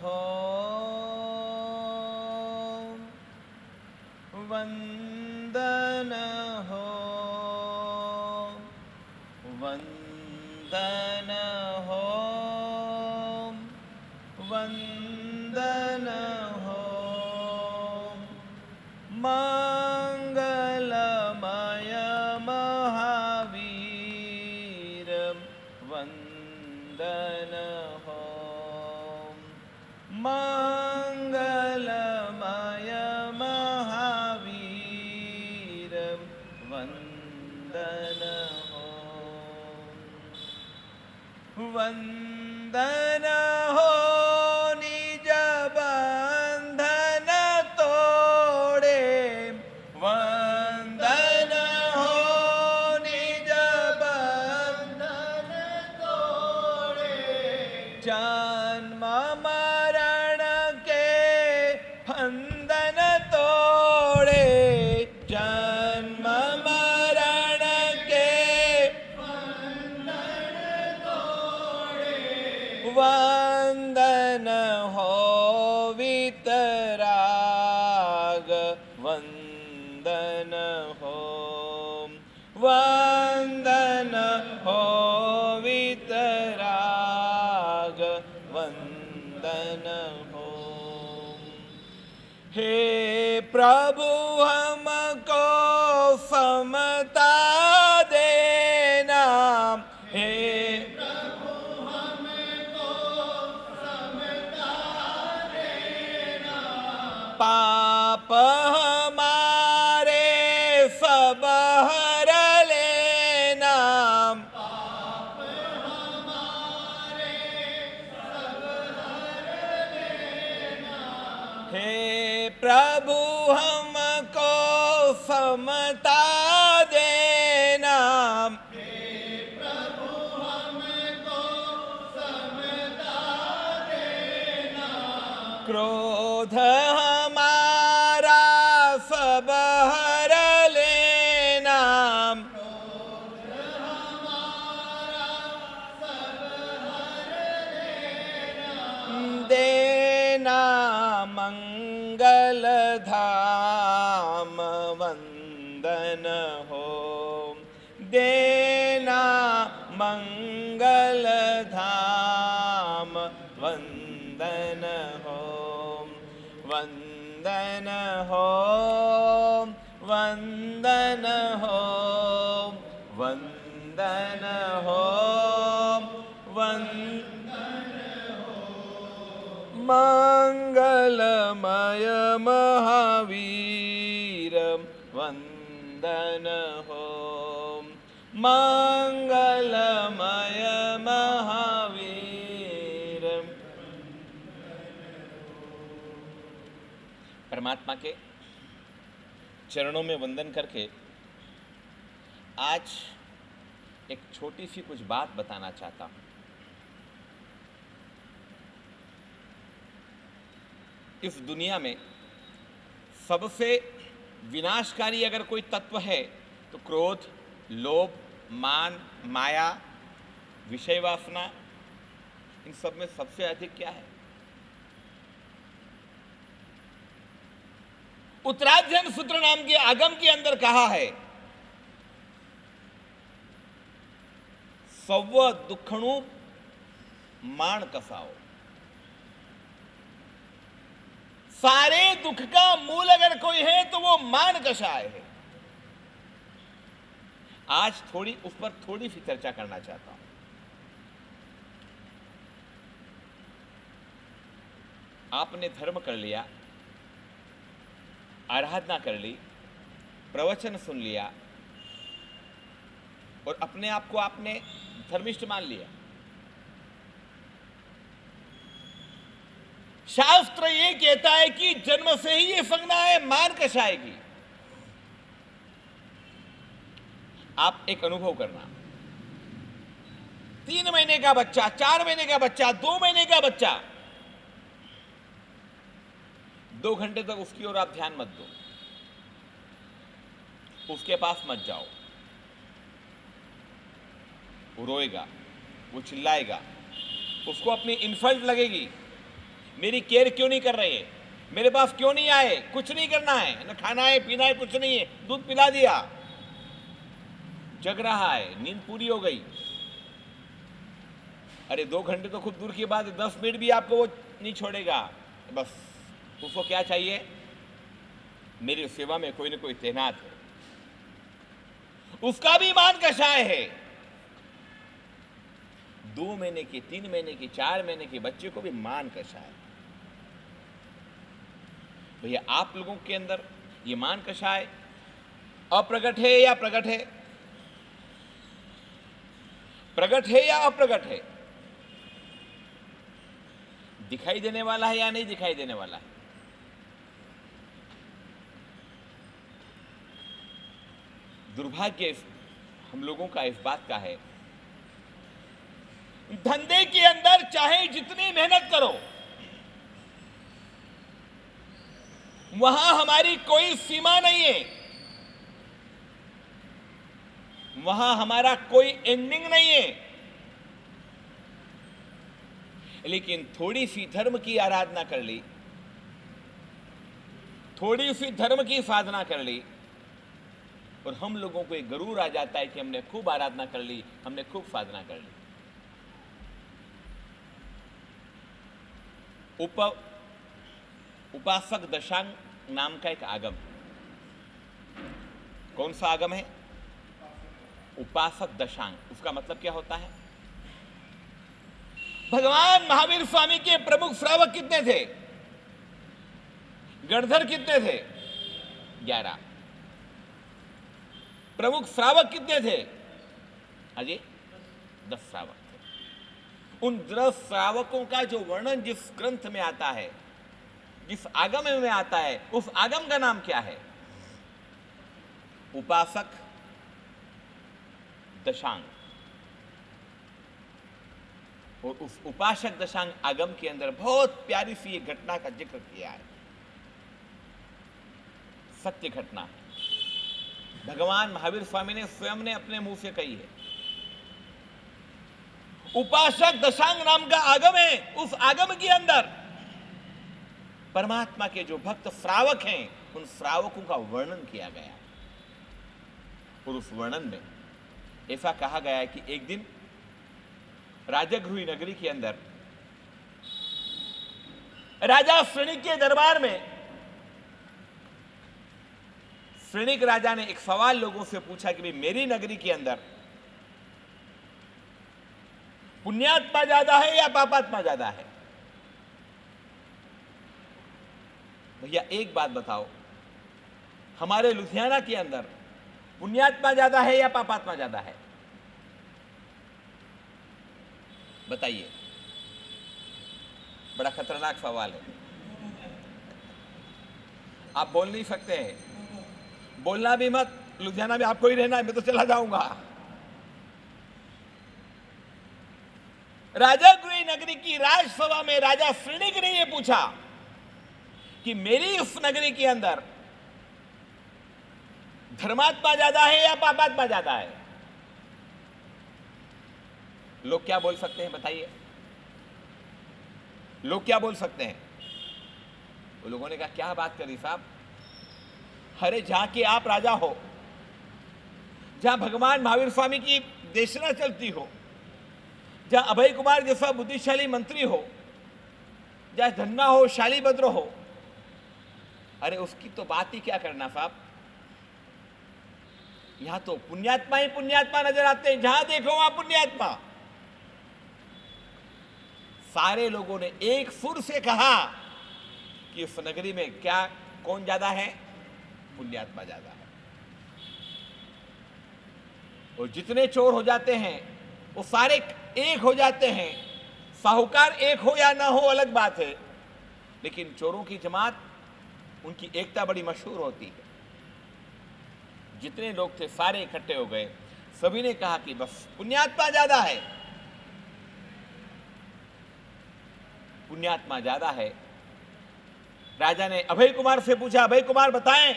हो वंदन हो वंदन हो वंदन हो मंगलमय महावीर वंदन हो मंगलमय महावीर वंदन हो वंदन हो निज बंधन तोड़े वंदन हो निज बंधन तोड़े जन्म मरण के बंधन तोड़े जन्म मरण के वंदन हो वितराग वंदन हो वंदन हो वितराग वंदन हो। हे प्रभु हमको समता देना, हे पाप हमारे सब हर लेना, पाप हमारे सब हर लेना। हे प्रभु हमको समता देना, हे प्रभु हमको समता देना। क्रोध हमारा सब हर लेना, क्रोध हमारा सब हर लेना। देना मंगल धाम वंदन हो, देना मंगल धाम वंदन हो वंदन हो वंदन हो वंदन हो वंदन हो मंगलमय महावीर वंदन हो मंगलमय महावीर। परमात्मा के चरणों में वंदन करके आज एक छोटी सी कुछ बात बताना चाहता हूं। इस दुनिया में सबसे विनाशकारी अगर कोई तत्व है तो क्रोध, लोभ, मान, माया, विषय वासना, इन सब में सबसे अधिक क्या है? उत्तराध्ययन सूत्र नाम के आगम के अंदर कहा है, सव्व दुखणु माण कसाओ। सारे दुख का मूल अगर कोई है तो वो मान कषाय है। आज उस पर थोड़ी सी चर्चा करना चाहता हूं। आपने धर्म कर लिया, आराधना कर ली, प्रवचन सुन लिया और अपने आप को आपने धर्मिष्ठ मान लिया। शास्त्र ये कहता है कि जन्म से ही ये संज्ञा है, मान कषाएगी। आप एक अनुभव करना, 3 महीने का बच्चा, 4 महीने का बच्चा, 2 महीने का बच्चा, 2 घंटे तक उसकी ओर आप ध्यान मत दो, उसके पास मत जाओ। वो रोएगा, वो चिल्लाएगा, उसको अपनी इनसल्ट लगेगी, मेरी केयर क्यों नहीं कर रहे हैं, मेरे पास क्यों नहीं आए, कुछ नहीं करना है, न खाना है पीना है, कुछ नहीं है, दूध पिला दिया, जग रहा है, नींद पूरी हो गई। अरे 2 घंटे तो खूब दूर की बात है, 10 मिनट भी आपको वो नहीं छोड़ेगा। बस उसको क्या चाहिए, मेरी सेवा में कोई ना कोई तैनात है। उसका भी मान कषाय है। 2 महीने के, 3 महीने के, 4 महीने के बच्चे को भी मान कषाय। भैया आप लोगों के अंदर ये मान कषाय अप्रगट है या प्रगट है? प्रगट है या अप्रगट है? दिखाई देने वाला है या नहीं दिखाई देने वाला है? दुर्भाग्य हम लोगों का इस बात का है, धंधे के अंदर चाहे जितनी मेहनत करो, वहां हमारी कोई सीमा नहीं है, वहां हमारा कोई एंडिंग नहीं है। लेकिन थोड़ी सी धर्म की आराधना कर ली, थोड़ी सी धर्म की साधना कर ली और हम लोगों को एक गरूर आ जाता है कि हमने खूब आराधना कर ली, हमने खूब साधना कर ली। उपासक दशांग नाम का एक आगम, कौन सा आगम है? उपासक दशांग। उसका मतलब क्या होता है? भगवान महावीर स्वामी के प्रमुख श्रावक कितने थे? गणधर कितने थे? 11। प्रमुख श्रावक कितने थे? अजय 10 श्रावक थे। उन 10 श्रावकों का जो वर्णन जिस ग्रंथ में आता है, जिस आगम में आता है, उस आगम का नाम क्या है? उपासक दशांग। और उस उपासक दशांग आगम के अंदर बहुत प्यारी सी एक घटना का जिक्र किया है, सत्य घटना। भगवान महावीर स्वामी ने स्वयं ने अपने मुंह से कही है। उपासक दशांग नाम का आगम है। उस आगम के अंदर परमात्मा के जो भक्त श्रावक हैं, उन श्रावकों का वर्णन किया गया। और उस वर्णन में ऐसा कहा गया है कि एक दिन राजगृही नगरी के अंदर राजा श्रेणिक के दरबार में श्रेणिक राजा ने एक सवाल लोगों से पूछा कि भाई मेरी नगरी के अंदर पुण्यात्मा ज्यादा है या पापात्मा ज्यादा है? भैया एक बात बताओ, हमारे लुधियाना के अंदर पुण्यात्मा ज्यादा है या पापात्मा ज्यादा है? बताइए। बड़ा खतरनाक सवाल है। आप बोल नहीं सकते हैं, बोलना भी मत। लुधियाना में आपको ही रहना है, मैं तो चला जाऊंगा। राजागृह नगरी की राजसभा में राजा श्रेणिक ने यह पूछा कि मेरी उस नगरी के अंदर धर्मात्मा ज्यादा है या पापात्मा ज्यादा है? लोग क्या बोल सकते हैं बताइए? लोग क्या बोल सकते हैं? वो लोगों ने कहा क्या बात करी साहब, अरे जहां के आप राजा हो, जहां भगवान महावीर स्वामी की देशना चलती हो, जहां अभय कुमार जैसा बुद्धिशाली मंत्री हो, जहां धन्ना हो, शालीभद्र हो, अरे उसकी तो बात ही क्या करना साहब। यहां तो पुण्यात्मा ही पुण्यात्मा नजर आते हैं, जहां देखो वहां पुण्यात्मा। सारे लोगों ने एक सुर से कहा कि उस नगरी में क्या कौन ज्यादा है? पुण्यात्मा ज्यादा है। और जितने चोर हो जाते हैं वो सारे एक हो जाते हैं। साहूकार एक हो या ना हो अलग बात है, लेकिन चोरों की जमात, उनकी एकता बड़ी मशहूर होती है। जितने लोग थे सारे इकट्ठे हो गए, सभी ने कहा कि बस पुण्यात्मा ज्यादा है, पुण्यात्मा ज्यादा है। राजा ने अभय कुमार से पूछा, अभय कुमार बताएं,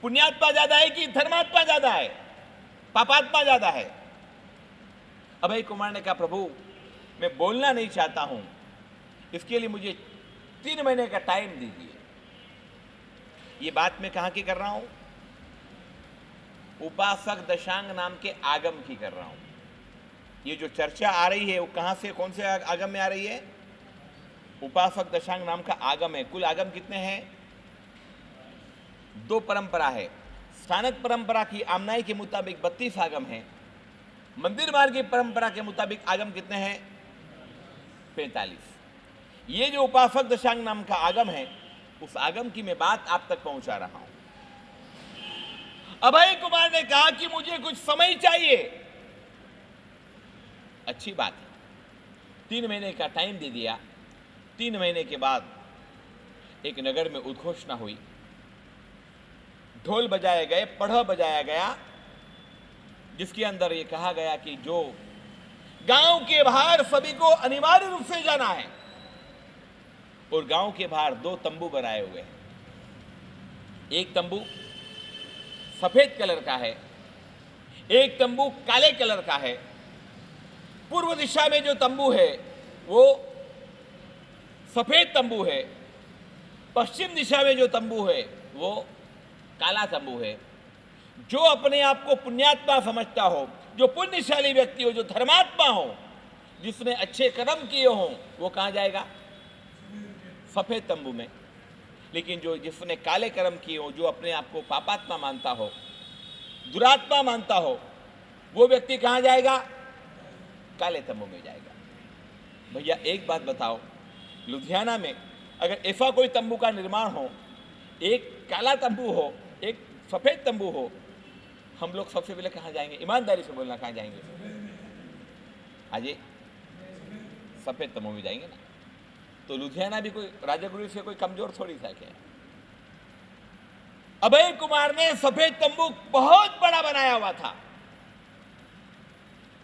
पुण्यात्मा ज्यादा है कि धर्मात्मा ज्यादा है, पापात्मा ज्यादा है? अभय कुमार ने कहा, प्रभु मैं बोलना नहीं चाहता हूं, इसके लिए मुझे 3 महीने का टाइम दीजिए। ये बात मैं कहां की कर रहा हूं? उपासक दशांग नाम के आगम की कर रहा हूं। ये जो चर्चा आ रही है वो कहां से, कौन से आगम में आ रही है? उपासक दशांग नाम का आगम है। कुल आगम कितने हैं? 2 परंपरा है। स्थानक परंपरा की आमनाई के मुताबिक 32 आगम हैं। मंदिर मार्ग की परंपरा के मुताबिक आगम कितने हैं? 45। ये जो उपासक दशांग नाम का आगम है, उस आगम की मैं बात आप तक पहुंचा रहा हूं। अभय कुमार ने कहा कि मुझे कुछ समय चाहिए। अच्छी बात है, 3 महीने का टाइम दे दिया। 3 महीने के बाद एक नगर में उद्घोषणा हुई, ढोल बजाए गए, पढ़ा बजाया गया, जिसके अंदर यह कहा गया कि जो गांव के बाहर सभी को अनिवार्य रूप से जाना है। और गांव के बाहर 2 तंबू बनाए हुए हैं। एक तंबू सफेद कलर का है, एक तंबू काले कलर का है। पूर्व दिशा में जो तंबू है वो सफेद तंबू है, पश्चिम दिशा में जो तंबू है वो काला तंबू है। जो अपने आप को पुण्यात्मा समझता हो, जो पुण्यशाली व्यक्ति हो, जो धर्मात्मा हो, जिसने अच्छे कर्म किए हों, वो कहां जाएगा? सफेद तंबू में। लेकिन जिसने काले कर्म किए हो, जो अपने आप को पापात्मा मानता हो, दुरात्मा मानता हो, वो व्यक्ति कहां जाएगा? काले तंबू में जाएगा। भैया एक बात बताओ, लुधियाना में अगर ऐसा कोई तंबू का निर्माण हो, एक काला तंबू हो, एक सफेद तंबू हो, हम लोग सबसे पहले कहां जाएंगे? ईमानदारी से बोलना, कहां जाएंगे? आज सफेद तंबू में जाएंगे ना। तो लुधियाना भी कोई राजागुरु से कोई कमजोर थोड़ी था क्या? अभय कुमार ने सफेद तंबू बहुत बड़ा बनाया हुआ था।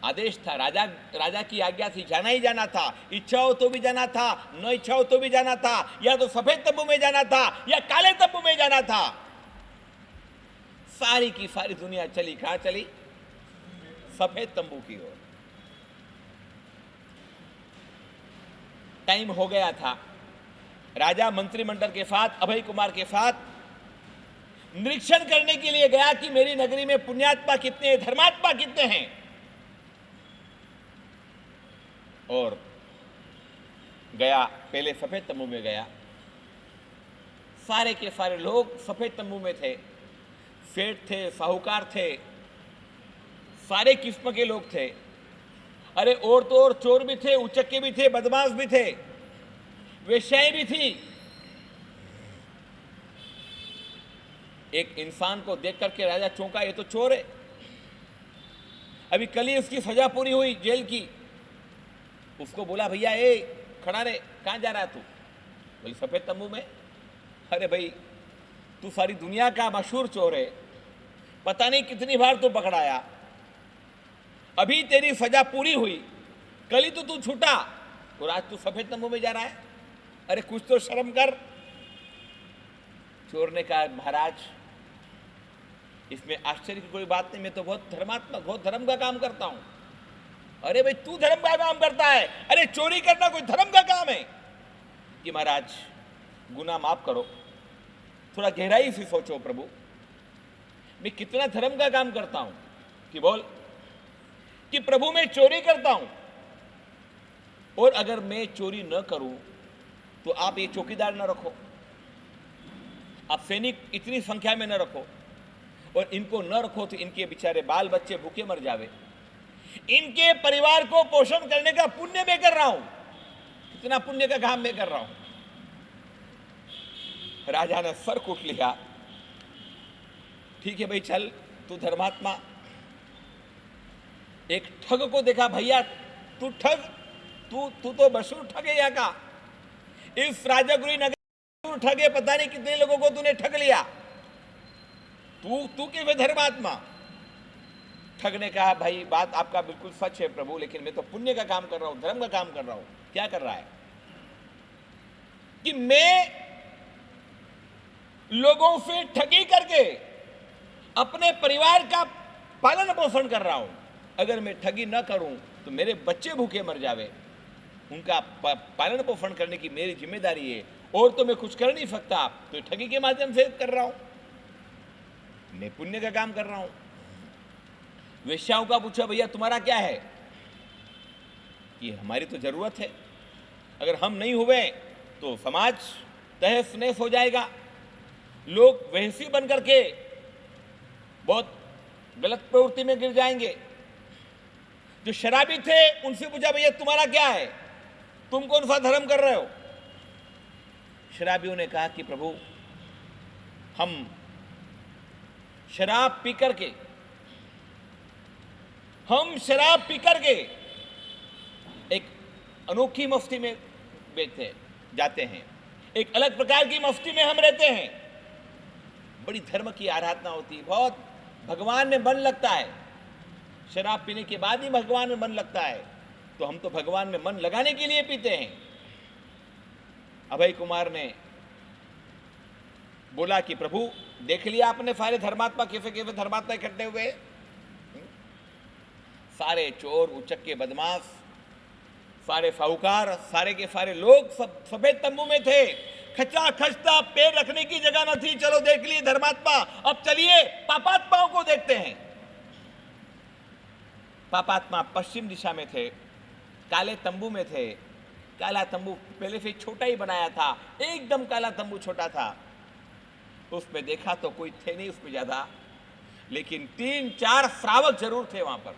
आदेश था, राजा की आज्ञा थी, जाना ही जाना था। इच्छा हो तो भी जाना था, न इच्छा हो तो भी जाना था। या तो सफेद तंबू में जाना था या काले तंबू में जाना था। सारी की सारी दुनिया चली कहां चली? सफेद तंबू की ओर। टाइम हो गया था। राजा मंत्रिमंडल के साथ, अभय कुमार के साथ निरीक्षण करने के लिए गया कि मेरी नगरी में पुण्यात्मा कितने हैं, धर्मात्मा कितने हैं। और गया, पहले सफेद तंबू में गया। सारे के सारे लोग सफेद तंबू में थे। सेठ थे, साहूकार थे, सारे किस्म के लोग थे। अरे और तो और चोर भी थे, उचक्के भी थे, बदमाश भी थे, वेश्याएं भी थी। एक इंसान को देख करके राजा चौंका, ये तो चोर है। अभी कल ही उसकी सजा पूरी हुई जेल की। उसको बोला, भैया ए खड़ा रे, कहां जा रहा है तू? बोली सफेद तंबू में। अरे भाई तू सारी दुनिया का मशहूर चोर है, पता नहीं कितनी बार तू पकड़ाया, अभी तेरी सजा पूरी हुई, कल ही तो तू छूटा और आज तू सफेद तंबू में जा रहा है। अरे कुछ तो शर्म कर। चोर ने कहा, महाराज इसमें आश्चर्य की कोई बात नहीं, मैं तो बहुत धर्मात्मक, बहुत धर्म का काम करता हूं। अरे भाई तू धर्म का काम करता है? अरे चोरी करना कोई धर्म का काम है? कि महाराज गुनाह माफ करो, थोड़ा गहराई से सोचो प्रभु, मैं कितना धर्म का काम करता हूं। कि बोल कि प्रभु मैं चोरी करता हूं, और अगर मैं चोरी न करूं तो आप ये चौकीदार न रखो, आप सैनिक इतनी संख्या में न रखो, और इनको न रखो तो इनके बेचारे बाल बच्चे भूखे मर जावे। इनके परिवार को पोषण करने का पुण्य मैं कर रहा हूं, कितना पुण्य का काम मैं कर रहा हूं। राजा ने सर कूट लिया। ठीक है भाई चल, तू धर्मात्मा। एक ठग को देखा, भैया तू ठग, तू तो मशहूर ठग है यहाँ का, इस राजागुरी नगर ठग है, पता नहीं कितने लोगों को तूने ठग लिया, तू के धर्मात्मा। ठग ने कहा, भाई बात आपका बिल्कुल सच है प्रभु, लेकिन मैं तो पुण्य का काम कर रहा हूं, धर्म का काम कर रहा हूं। क्या कर रहा है? कि मैं लोगों से ठगी करके अपने परिवार का पालन पोषण कर रहा हूं। अगर मैं ठगी न करूं तो मेरे बच्चे भूखे मर जावे, उनका पालन पोषण करने की मेरी जिम्मेदारी है, और तो मैं कुछ कर नहीं सकता, तो ठगी के माध्यम से कर रहा हूं, मैं पुण्य का काम कर रहा हूं। वेश्याओं का पूछा, भैया तुम्हारा क्या है? कि हमारी तो जरूरत है, अगर हम नहीं हुए तो समाज तहस नहस हो जाएगा, लोग वेश्या बन करके बहुत गलत प्रवृत्ति में गिर जाएंगे। जो शराबी थे उनसे पूछा, भैया तुम्हारा क्या है, तुम कौन सा धर्म कर रहे हो? शराबियों ने कहा कि प्रभु हम शराब पी करके एक अनोखी मस्ती में बैठते जाते हैं, एक अलग प्रकार की मस्ती में हम रहते हैं, बड़ी धर्म की आराधना होती है, बहुत भगवान में मन लगता है, शराब पीने के बाद ही भगवान में मन लगता है, तो हम तो भगवान में मन लगाने के लिए पीते हैं। अभय कुमार ने बोला कि प्रभु देख लिया आपने सारे धर्मात्मा कैसे कैसे धर्मात्मा इकट्ठे हुए, सारे चोर उचक्के बदमाश, सारे साहूकार, सारे के सारे लोग सब सफेद तंबू में थे, खचा खचता पैर रखने की जगह न थी। चलो देख लिए धर्मात्मा, अब चलिए पापात्माओं को देखते हैं। पापात्मा पश्चिम दिशा में थे, काले तंबू में थे। काला तंबू पहले से छोटा ही बनाया था, एकदम काला तंबू छोटा था। उसमें देखा तो कोई थे नहीं उसमें ज्यादा, लेकिन 3-4 श्रावक जरूर थे वहां पर।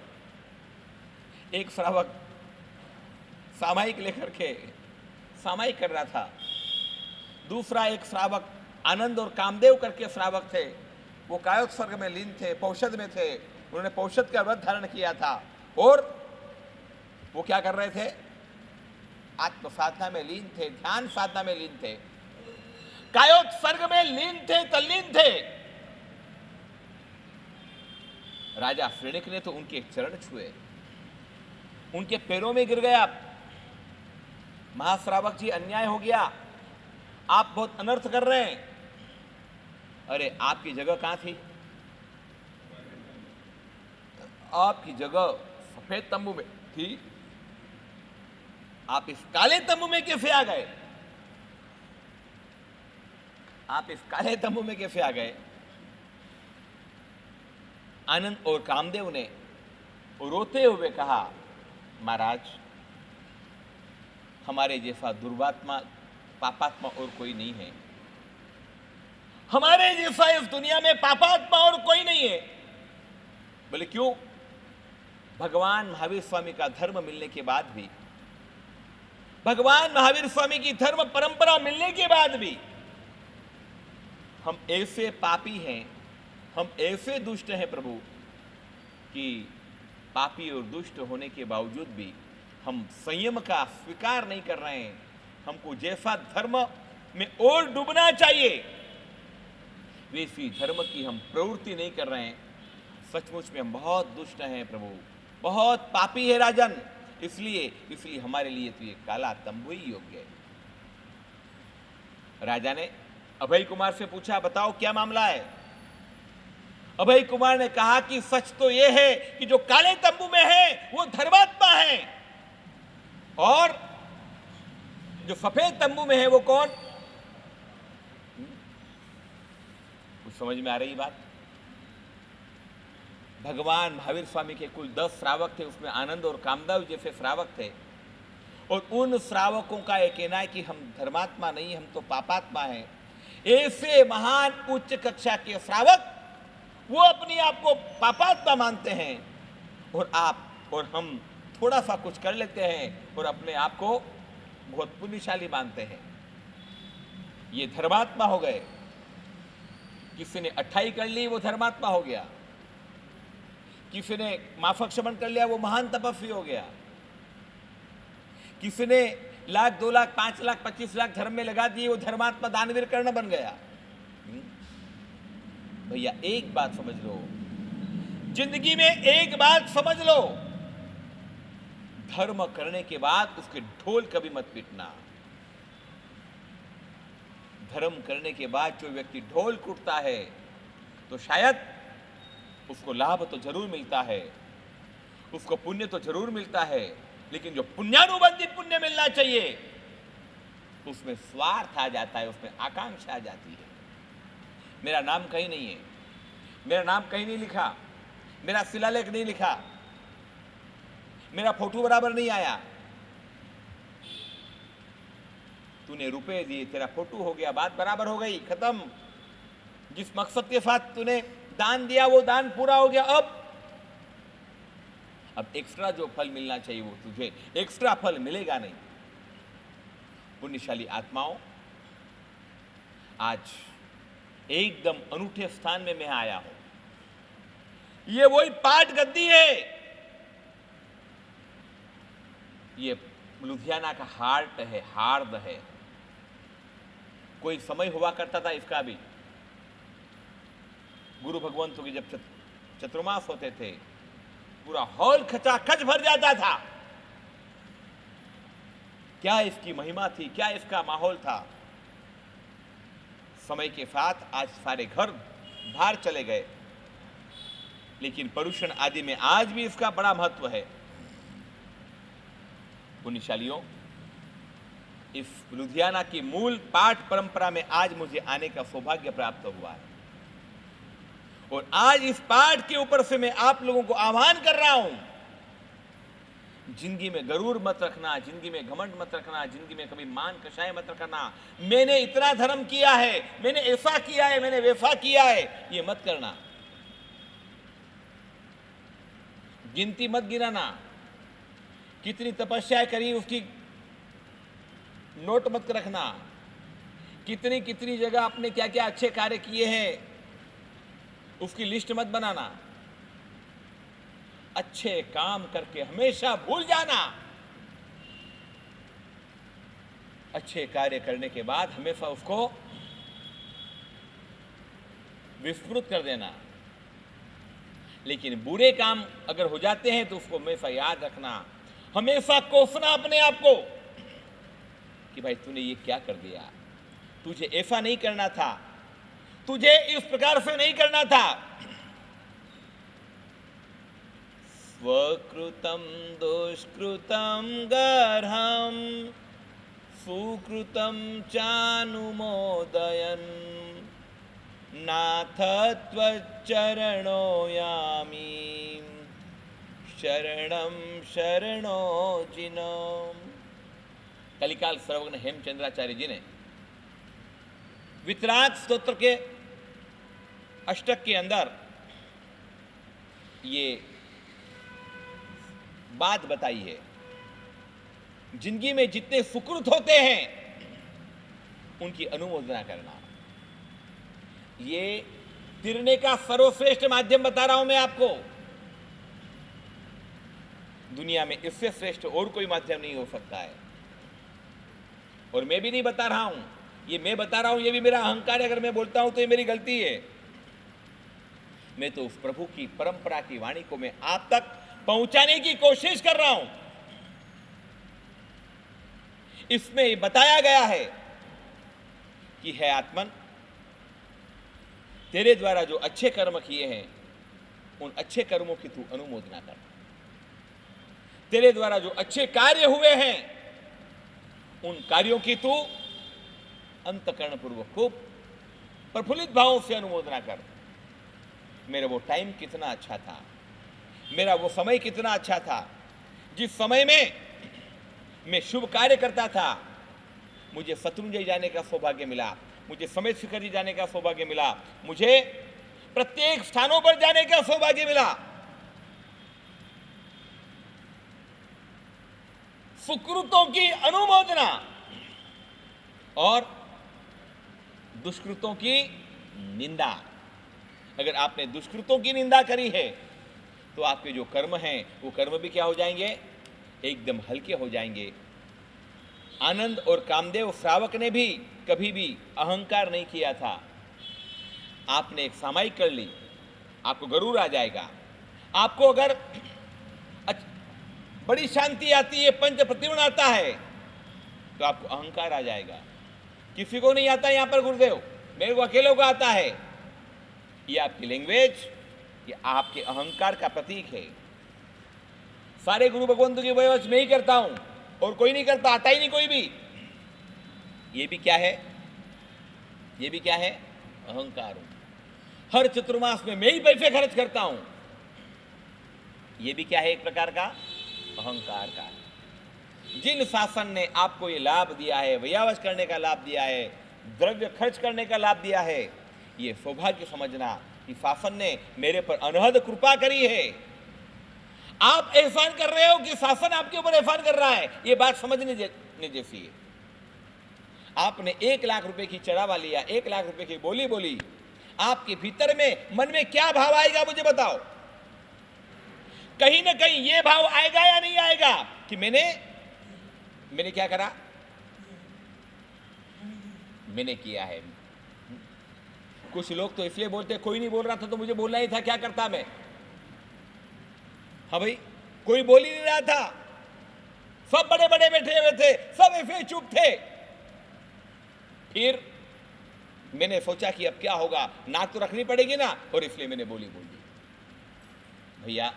एक श्रावक सामायिक लेकर के सामायिक कर रहा था, दूसरा एक श्रावक आनंद और कामदेव करके श्रावक थे, वो कायोत्सर्ग में लीन थे, पौषध में थे, उन्होंने पौषध का व्रत धारण किया था, और वो क्या कर रहे थे? आत्म साधना में लीन थे, ध्यान साधना में लीन थे, कायोत्सर्ग में लीन थे, तल्लीन थे। राजा श्रेणिक ने तो उनके चरण छुए, उनके पैरों में गिर गया। महाश्रावक जी अन्याय हो गया, आप बहुत अनर्थ कर रहे हैं। अरे आपकी जगह कहां थी? आपकी जगह सफेद तंबू में थी, आप इस काले तंबू में कैसे आ गए? आप इस काले तंबू में कैसे आ गए? आनंद और कामदेव ने रोते हुए कहा, महाराज हमारे जैसा दुर्वात्मा पापात्मा और कोई नहीं है, हमारे जैसा इस दुनिया में पापात्मा और कोई नहीं है। बोले क्यों? भगवान महावीर स्वामी का धर्म मिलने के बाद भी, भगवान महावीर स्वामी की धर्म परंपरा मिलने के बाद भी हम ऐसे पापी हैं, हम ऐसे दुष्ट हैं प्रभु, कि पापी और दुष्ट होने के बावजूद भी हम संयम का स्वीकार नहीं कर रहे हैं। हमको जैसा धर्म में और डूबना चाहिए वैसी धर्म की हम प्रवृत्ति नहीं कर रहे हैं। सचमुच में हम बहुत दुष्ट हैं प्रभु, बहुत पापी है राजन। इसलिए हमारे लिए तो ये काला तंबू ही योग्य है। राजा ने अभय कुमार से पूछा, बताओ क्या मामला है। अभय कुमार ने कहा कि सच तो यह है कि जो काले तंबू में है वो धर्मात्मा है, और जो सफेद तंबू में है वो कौन? कुछ समझ में आ रही बात? भगवान महावीर स्वामी के कुल 10 श्रावक थे, उसमें आनंद और कामदेव जैसे श्रावक थे, और उन श्रावकों का यह कहना है कि हम धर्मात्मा नहीं, हम तो पापात्मा हैं। ऐसे महान उच्च कक्षा के श्रावक वो अपने आप को पापात्मा मानते हैं, और आप और हम थोड़ा सा कुछ कर लेते हैं और अपने आप को बहुत पुण्यशाली मानते हैं। ये धर्मात्मा हो गए। किसी ने 28 कर ली, वो धर्मात्मा हो गया। किसी ने माफक क्षमण कर लिया, वो महान तपस्वी हो गया। किसी ने 1 लाख 2 लाख 5 लाख 25 लाख धर्म में लगा दिए, वो धर्मात्मा दानवीर कर्ण बन गया। भैया एक बात समझ लो, जिंदगी में एक बात समझ लो, धर्म करने के बाद उसके ढोल कभी मत पीटना। धर्म करने के बाद जो व्यक्ति ढोल कूटता है तो शायद उसको लाभ तो जरूर मिलता है, उसको पुण्य तो जरूर मिलता है, लेकिन जो पुण्यानुबंधित पुण्य मिलना चाहिए उसमें स्वार्थ आ जाता है, उसमें आकांक्षा आ जाती है। मेरा नाम कहीं नहीं है, मेरा नाम कहीं नहीं लिखा, मेरा शिलालेख नहीं लिखा, मेरा फोटो बराबर नहीं आया। तूने रुपए दिए, तेरा फोटो हो गया, बात बराबर हो गई, खत्म। जिस मकसद के साथ तूने दान दिया वो दान पूरा हो गया। अब एक्स्ट्रा जो फल मिलना चाहिए वो तुझे एक्स्ट्रा फल मिलेगा नहीं। पुण्यशाली आत्माओं, आज एकदम अनूठे स्थान में मैं आया हूं। ये वही पाट गद्दी है, ये लुधियाना का हार्ट है, हार्द है। कोई समय हुआ करता था इसका भी, गुरु भगवंतों की जब चतुर्मास होते थे पूरा हॉल खचाखच भर जाता था। क्या इसकी महिमा थी, क्या इसका माहौल था। समय के साथ आज सारे घर बाहर चले गए, लेकिन पर्यूषण आदि में आज भी इसका बड़ा महत्व है। पुण्यशालियों, इस लुधियाना की मूल पाठ परंपरा में आज मुझे आने का सौभाग्य प्राप्त हुआ है, और आज इस पाठ के ऊपर से मैं आप लोगों को आह्वान कर रहा हूं, जिंदगी में गरूर मत रखना, जिंदगी में घमंड मत रखना, जिंदगी में कभी मान कषाय मत रखना। मैंने इतना धर्म किया है, मैंने ऐसा किया है, मैंने वैसा किया है, ये मत करना। गिनती मत गिनाना, कितनी तपस्या करी उसकी नोट मत रखना, कितनी कितनी जगह आपने क्या क्या अच्छे कार्य किए हैं उसकी लिस्ट मत बनाना। अच्छे काम करके हमेशा भूल जाना, अच्छे कार्य करने के बाद हमेशा उसको विस्मृत कर देना। लेकिन बुरे काम अगर हो जाते हैं तो उसको हमेशा याद रखना, हमेशा कोसना अपने आप को कि भाई तूने ये क्या कर दिया, तुझे ऐसा नहीं करना था, तुझे इस प्रकार से नहीं करना था। स्वकृतं दुष्कृतं गर्हं सुकृतं चानुमोदयन् नाथ त्वच्चरणो यामि शरणं शरणो जिनम्। कलिकाल सर्वज्ञ हेमचंद्राचार्य जी ने वितराग स्तोत्र के अष्टक के अंदर ये बात बताई है। जिंदगी में जितने सुकृत होते हैं उनकी अनुमोदना करना, ये तिरने का सर्वश्रेष्ठ माध्यम बता रहा हूं मैं आपको। दुनिया में इससे श्रेष्ठ और कोई माध्यम नहीं हो सकता है। और मैं भी नहीं बता रहा हूं, ये मैं बता रहा हूं, ये भी मेरा अहंकार है। अगर मैं बोलता हूं तो ये मेरी गलती है। मैं तो उस प्रभु की परंपरा की वाणी को मैं आप तक पहुंचाने की कोशिश कर रहा हूं। इसमें ये बताया गया है कि है आत्मन, तेरे द्वारा जो अच्छे कर्म किए हैं उन अच्छे कर्मों की तू अनुमोदना कर। तेरे द्वारा जो अच्छे कार्य हुए हैं उन कार्यों की तू अंतःकरण पूर्वक खूब प्रफुल्लित भावों से अनुमोदना कर। मेरा वो टाइम कितना अच्छा था, मेरा वो समय कितना अच्छा था, जिस समय में मैं शुभ कार्य करता था। मुझे शत्रुंजय जाने का सौभाग्य मिला, मुझे समेत शिखर जी जाने का सौभाग्य मिला, मुझे प्रत्येक स्थानों पर जाने का सौभाग्य मिला। सुकृतों की अनुमोदना और दुष्कृतों की निंदा। अगर आपने दुष्कृतों की निंदा करी है तो आपके जो कर्म हैं वो कर्म भी क्या हो जाएंगे, एकदम हल्के हो जाएंगे। आनंद और कामदेव श्रावक ने भी कभी भी अहंकार नहीं किया था। आपने एक सामायिक कर ली, आपको गरूर आ जाएगा। आपको अगर बड़ी शांति आती है, पंच प्रतिवण आता है, तो आपको अहंकार आ जाएगा। किसी को नहीं आता यहां पर गुरुदेव, मेरे को अकेले को आता है। ये आपकी लैंग्वेज, ये आपके अहंकार का प्रतीक है। सारे गुरु भगवंतों की व्यवस्था मैं ही करता हूं और कोई नहीं करता, आता ही नहीं कोई भी। ये भी क्या है, ये भी क्या है, अहंकार हूं। हर चतुर्मास में मैं ही पैसे खर्च करता हूं, ये भी क्या है, एक प्रकार का अहंकार का। जिन शासन ने आपको ये लाभ दिया है, व्ययावश करने का लाभ दिया है, द्रव्य खर्च करने का लाभ दिया है, ये सौभाग्य समझना कि शासन ने मेरे पर अनहद कृपा करी है। आप एहसान कर रहे हो कि शासन आपके ऊपर एहसान कर रहा है, ये बात समझने जैसी है। आपने 1 लाख रुपए की चढ़ावा लिया, 1 लाख रुपए की बोली बोली, आपके भीतर में मन में क्या भाव आएगा मुझे बताओ। कहीं ना कहीं ये भाव आएगा या नहीं आएगा कि मैंने क्या करा, मैंने किया है। कुछ लोग तो इसलिए बोलते कोई नहीं बोल रहा था तो मुझे बोलना ही था, क्या करता मैं। हाँ भाई, कोई बोल ही नहीं रहा था, सब बड़े बड़े बैठे हुए थे, सब ऐसे चुप थे। फिर मैंने सोचा कि अब क्या होगा, नाक तो रखनी पड़ेगी ना, और इसलिए मैंने बोल दी। भैया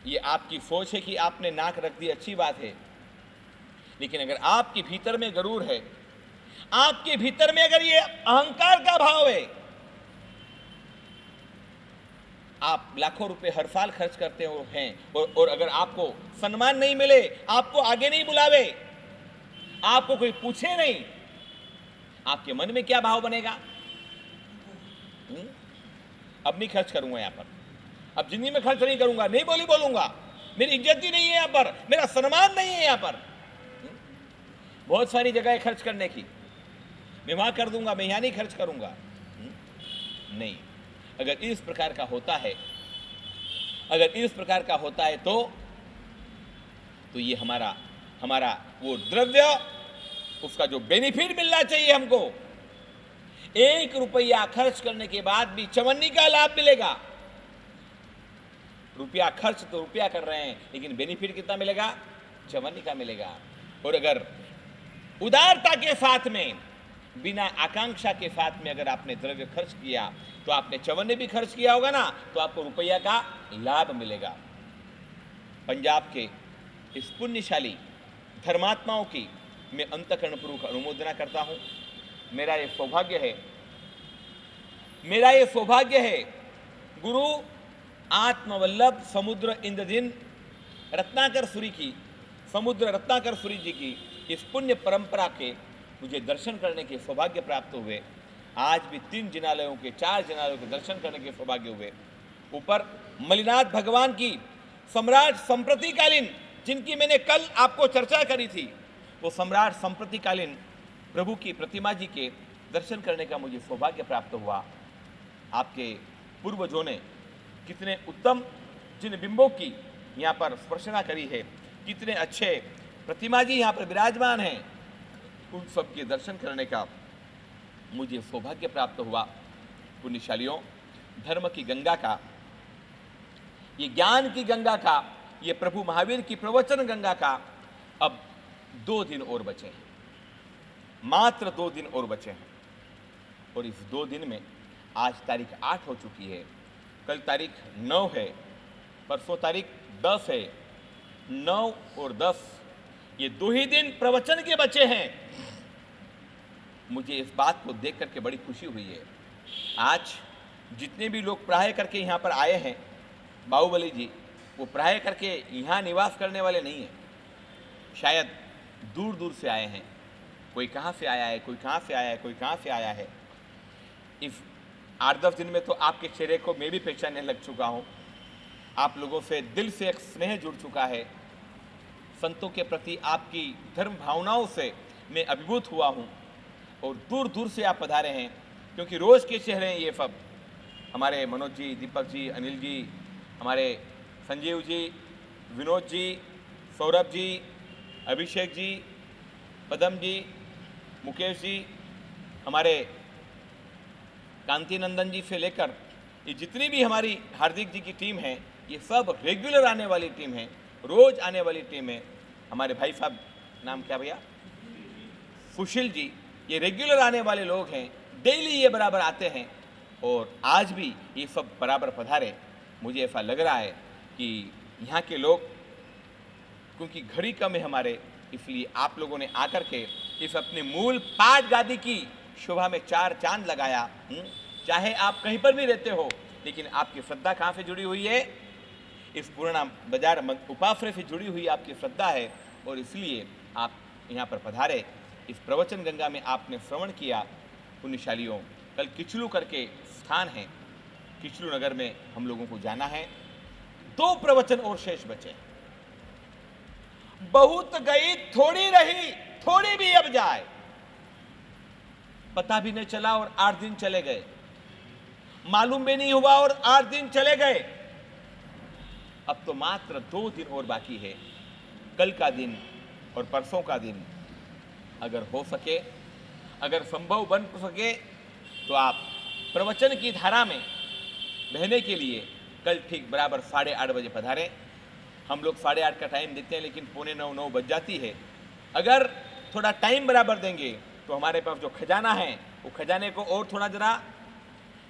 ये आपकी सोच है कि आपने नाक रख दी, अच्छी बात है, लेकिन अगर आपके भीतर में गरूर है, आपके भीतर में अगर ये अहंकार का भाव है, आप लाखों रुपए हर साल खर्च करते हो हैं और अगर आपको सम्मान नहीं मिले, आपको आगे नहीं बुलावे, आपको कोई पूछे नहीं, आपके मन में क्या भाव बनेगा। अब नहीं खर्च करूंगा यहां पर, अब जिंदगी में खर्च नहीं करूंगा, नहीं बोलूंगा, मेरी इज्जत ही नहीं है यहां पर, मेरा सम्मान नहीं है यहां पर। बहुत सारी जगह खर्च करने की, मैं वहां कर दूंगा, मैं यहां नहीं खर्च करूंगा। नहीं, अगर इस प्रकार का होता है, अगर इस प्रकार का होता है तो ये हमारा वो द्रव्य, उसका जो बेनिफिट मिलना चाहिए हमको, 1 रुपया खर्च करने के बाद भी चवन्नी का लाभ मिलेगा। रुपया खर्च तो रुपया कर रहे हैं, लेकिन बेनिफिट कितना मिलेगा, चवन्नी का मिलेगा। और अगर उदारता के साथ में, बिना आकांक्षा के साथ में अगर आपने द्रव्य खर्च किया तो आपने चवन्नी भी खर्च किया होगा ना, तो आपको रुपया का लाभ मिलेगा। पंजाब के इस पुण्यशाली धर्मात्माओं की मैं अंतःकरण पूर्वक अनुमोदना करता हूं। मेरा ये सौभाग्य है गुरु आत्मवल्लभ समुद्र इंद्रजिन रत्नाकर सूरी जी की इस पुण्य परंपरा के मुझे दर्शन करने के सौभाग्य प्राप्त हुए। आज भी 3 जिनालयों के 4 जिनालयों के दर्शन करने के सौभाग्य हुए। ऊपर मलिनाथ भगवान की सम्राट संप्रतिकालीन, जिनकी मैंने कल आपको चर्चा करी थी, वो सम्राट संप्रतिकालीन प्रभु की प्रतिमा जी के दर्शन करने का मुझे सौभाग्य प्राप्त हुआ। आपके पूर्वजों ने कितने उत्तम जिन बिंबों की यहाँ पर स्पर्शना करी है, कितने अच्छे प्रतिमा जी यहाँ पर विराजमान हैं, उन सब के दर्शन करने का मुझे सौभाग्य प्राप्त हुआ। पुण्यशालियों, धर्म की गंगा का, ये ज्ञान की गंगा का, ये प्रभु महावीर की प्रवचन गंगा का अब 2 दिन और बचे हैं, मात्र 2 दिन और बचे हैं। और इस 2 दिन में आज तारीख 8 हो चुकी है, कल तारीख 9 है, परसों तारीख 10 है। 9 और 10 ये 2 ही दिन प्रवचन के बचे हैं। मुझे इस बात को देख करके बड़ी खुशी हुई है। आज जितने भी लोग पढ़ाई करके यहाँ पर आए हैं, बाहुबली जी, वो पढ़ाई करके यहाँ निवास करने वाले नहीं हैं, शायद दूर दूर से आए हैं। कोई कहाँ से आया है, कोई कहाँ से आया है, कोई कहाँ से आया है। इस 8-10 दिन में तो आपके चेहरे को मैं भी पहचानने लग चुका हूँ। आप लोगों से दिल से एक स्नेह जुड़ चुका है। संतों के प्रति आपकी धर्म भावनाओं से मैं अभिभूत हुआ हूँ और दूर दूर से आप पधारे हैं, क्योंकि रोज़ के चेहरे हैं ये सब। हमारे मनोज जी, दीपक जी, अनिल जी, हमारे संजीव जी, विनोद जी, सौरभ जी, अभिषेक जी, पदम जी, मुकेश जी, हमारे कांति नंदन जी से लेकर ये जितनी भी हमारी हार्दिक जी की टीम है, ये सब रेगुलर आने वाली टीम है, रोज आने वाली टीम है। हमारे भाई साहब, नाम क्या भैया, सुशील जी, ये रेगुलर आने वाले लोग हैं, डेली ये बराबर आते हैं और आज भी ये सब बराबर पधारे। मुझे ऐसा लग रहा है कि यहाँ के लोग, क्योंकि घड़ी कम है हमारे, इसलिए आप लोगों ने आकर के इस अपने मूल पाठ गादी की शोभा में 4 चांद लगाया। चाहे आप कहीं पर भी रहते हो, लेकिन आपकी श्रद्धा कहाँ से जुड़ी हुई है? इस पूर्णा बाजार उपाश्रय से जुड़ी हुई आपकी श्रद्धा है और इसलिए आप यहाँ पर पधारे। इस प्रवचन गंगा में आपने श्रवण किया। पुण्यशालियों, कल किचलू करके स्थान है, किचलू नगर में हम लोगों को जाना है। 2 प्रवचन और शेष बचे। बहुत गई थोड़ी रही, थोड़ी भी अब जाए। पता भी नहीं चला और 8 दिन चले गए, मालूम भी नहीं हुआ और 8 दिन चले गए। अब तो मात्र 2 दिन और बाकी है, कल का दिन और परसों का दिन। अगर हो सके, अगर संभव बन सके तो आप प्रवचन की धारा में बहने के लिए कल ठीक बराबर 8:30 बजे पधारें। हम लोग 8:30 का टाइम देते हैं, लेकिन 8:45-9 बज जाती है। अगर थोड़ा टाइम बराबर देंगे तो हमारे पास जो खजाना है, वो खजाने को और थोड़ा जरा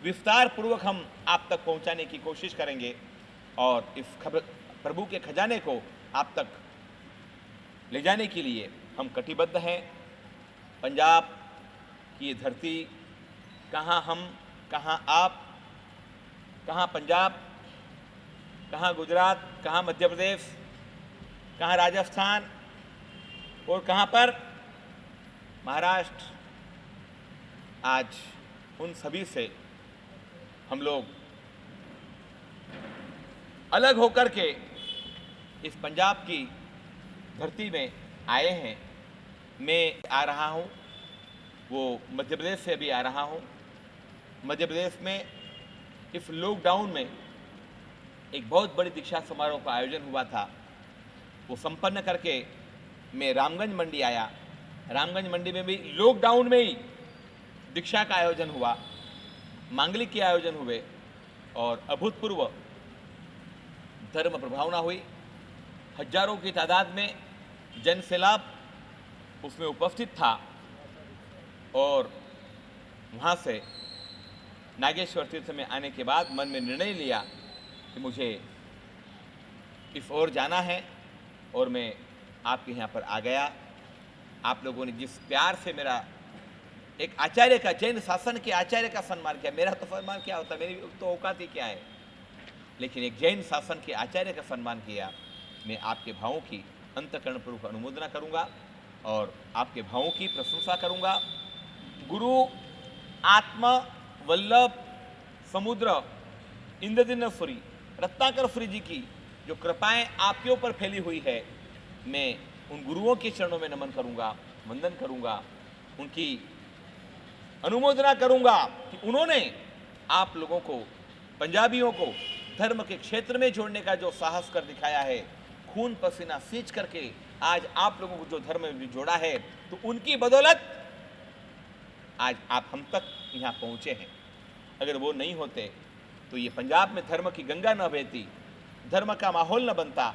विस्तार पूर्वक हम आप तक पहुंचाने की कोशिश करेंगे और इस प्रभु के खजाने को आप तक ले जाने के लिए हम कटिबद्ध हैं। पंजाब की ये धरती, कहाँ हम, कहाँ आप, कहाँ पंजाब, कहाँ गुजरात, कहाँ मध्य प्रदेश, कहाँ राजस्थान और कहाँ पर महाराष्ट्र। आज उन सभी से हम लोग अलग होकर के इस पंजाब की धरती में आए हैं। मैं आ रहा हूँ, वो मध्य प्रदेश से भी आ रहा हूँ। मध्य प्रदेश में इस लॉकडाउन में एक बहुत बड़ी दीक्षा समारोह का आयोजन हुआ था, वो संपन्न करके मैं रामगंज मंडी आया। रामगंज मंडी में भी लॉकडाउन में ही दीक्षा का आयोजन हुआ, मांगलिक के आयोजन हुए और अभूतपूर्व धर्म प्रभावना हुई। हजारों की तादाद में जन सैलाब उसमें उपस्थित था और वहाँ से नागेश्वर तीर्थ में आने के बाद मन में निर्णय लिया कि मुझे इस ओर जाना है और मैं आपके यहाँ पर आ गया। आप लोगों ने जिस प्यार से मेरा एक आचार्य का, जैन शासन के आचार्य का सम्मान किया, मेरा तो सम्मान क्या होता, मेरी तो औकात ही क्या है, लेकिन एक जैन शासन के आचार्य का सम्मान किया। मैं आपके भावों की अंतःकरणपूर्वक अनुमोदना करूंगा और आपके भावों की प्रशंसा करूंगा। गुरु आत्मा वल्लभ समुद्र इंद्रदिनपुरी रत्नाकरपुरी जी की जो कृपाएं आपके ऊपर फैली हुई है, मैं उन गुरुओं के चरणों में नमन करूंगा, वंदन करूंगा, उनकी अनुमोदना करूंगा कि उन्होंने आप लोगों को, पंजाबियों को धर्म के क्षेत्र में जोड़ने का जो साहस कर दिखाया है, खून पसीना सींच करके आज आप लोगों को जो धर्म में जोड़ा है, तो उनकी बदौलत आज आप हम तक यहाँ पहुँचे हैं। अगर वो नहीं होते तो ये पंजाब में धर्म की गंगा न बहती, धर्म का माहौल न बनता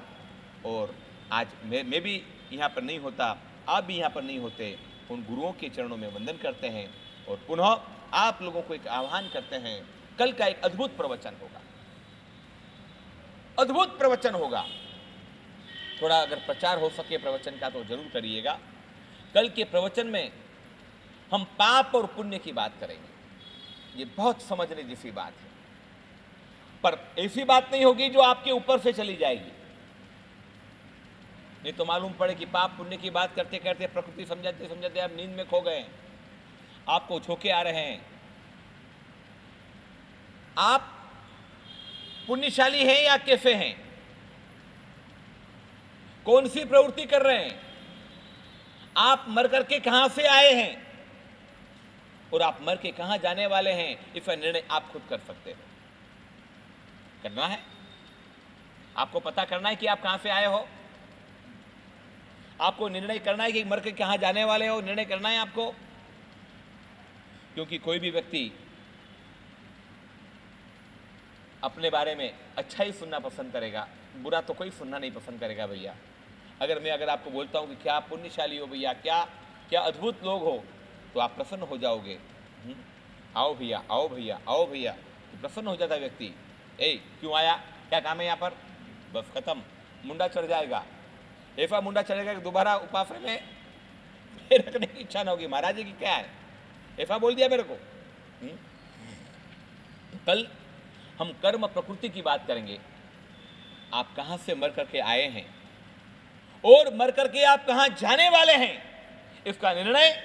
और आज मैं भी यहाँ पर नहीं होता आप भी यहाँ पर नहीं होते, उन गुरुओं के चरणों में वंदन करते हैं और पुनः आप लोगों को एक आह्वान करते हैं। कल का एक अद्भुत प्रवचन होगा, अद्भुत प्रवचन होगा। थोड़ा अगर प्रचार हो सके प्रवचन का तो जरूर करिएगा। कल के प्रवचन में हम पाप और पुण्य की बात करेंगे। ये बहुत समझने जैसी बात है, पर ऐसी बात नहीं होगी जो आपके ऊपर से चली जाएगी। नहीं तो मालूम पड़े कि पाप पुण्य की बात करते करते प्रकृति समझाते समझाते आप नींद में खो गए, आपको झोंके आ रहे हैं। आप पुण्यशाली हैं या कैसे हैं? कौन सी प्रवृत्ति कर रहे हैं? आप मर करके कहां से आए हैं और आप मर के कहां जाने वाले हैं, इसका निर्णय आप खुद कर सकते हो। करना है, आपको पता करना है कि आप कहां से आए हो। आपको निर्णय करना है कि मर के कहां जाने वाले हो, निर्णय करना है आपको। क्योंकि कोई भी व्यक्ति अपने बारे में अच्छा ही सुनना पसंद करेगा, बुरा तो कोई सुनना नहीं पसंद करेगा भैया। अगर आपको बोलता हूं कि क्या पुण्यशाली हो भैया, क्या क्या अद्भुत लोग हो, तो आप प्रसन्न हो जाओगे। आओ भैया, आओ भैया, आओ भैया, तो प्रसन्न हो जाता व्यक्ति। क्यों आया, क्या काम है यहाँ पर, बस खत्म, मुंडा चढ़ जाएगा। ऐसा मुंडा चढ़ेगा कि दोबारा उपासना में रखने की इच्छा ना होगी। महाराज जी की क्या है, ऐसा बोल दिया मेरे को। कल हम कर्म प्रकृति की बात करेंगे। आप कहां से मर करके आए हैं और मर करके आप कहां जाने वाले हैं, इसका निर्णय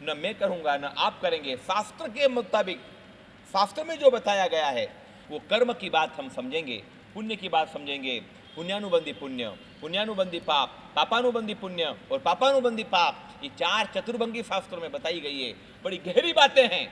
न मैं करूंगा न आप करेंगे। शास्त्र के मुताबिक, शास्त्र में जो बताया गया है वो कर्म की बात हम समझेंगे, पुण्य की बात समझेंगे। पुण्यानुबंधी पुण्य, पुण्यानुबंधी पाप, पापानुबंधी पुण्य और पापानुबंधी पाप, ये 4 चतुर्भंगी शास्त्रों में बताई गई है। बड़ी गहरी बातें हैं,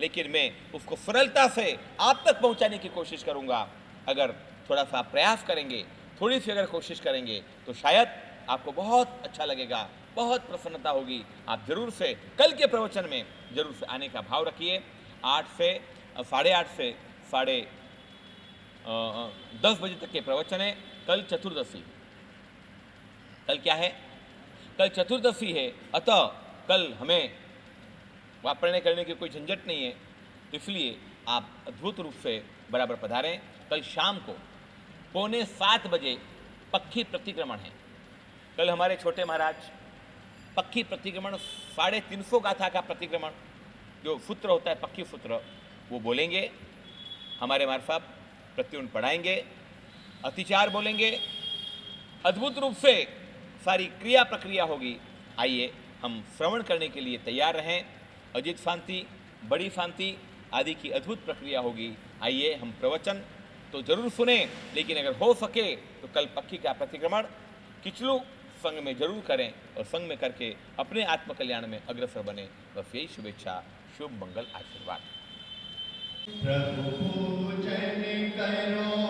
लेकिन मैं उसको सरलता से आप तक पहुंचाने की कोशिश करूंगा। अगर थोड़ा सा प्रयास करेंगे, थोड़ी सी अगर कोशिश करेंगे, तो शायद आपको बहुत अच्छा लगेगा, बहुत प्रसन्नता होगी। आप जरूर से कल के प्रवचन में जरूर से आने का भाव रखिए। 8 से 8:30 से 10:30 बजे तक के प्रवचन है। कल चतुर्दशी, कल क्या है, कल चतुर्दशी है, अतः कल हमें वापरने करने की कोई झंझट नहीं है, इसलिए आप अद्भुत रूप से बराबर पधारें। कल शाम को 6:45 बजे पक्षी प्रतिक्रमण है। कल हमारे छोटे महाराज पक्षी प्रतिक्रमण 350 गाथा का प्रतिक्रमण, जो सूत्र होता है पक्षी सूत्र, वो बोलेंगे। हमारे महाराज साहब प्रत्युन पढ़ाएंगे, अतिचार बोलेंगे, अद्भुत रूप से सारी क्रिया प्रक्रिया होगी। आइए हम श्रवण करने के लिए तैयार रहें। अजित शांति, बड़ी शांति आदि की अद्भुत प्रक्रिया होगी। आइए हम प्रवचन तो जरूर सुने, लेकिन अगर हो सके तो कल पक्षी का प्रतिक्रमण किचलू संघ में जरूर करें और संघ में करके अपने आत्मकल्याण में अग्रसर बने। बस यही शुभेच्छा, शुभ मंगल आशीर्वाद। प्रभु पूजन करो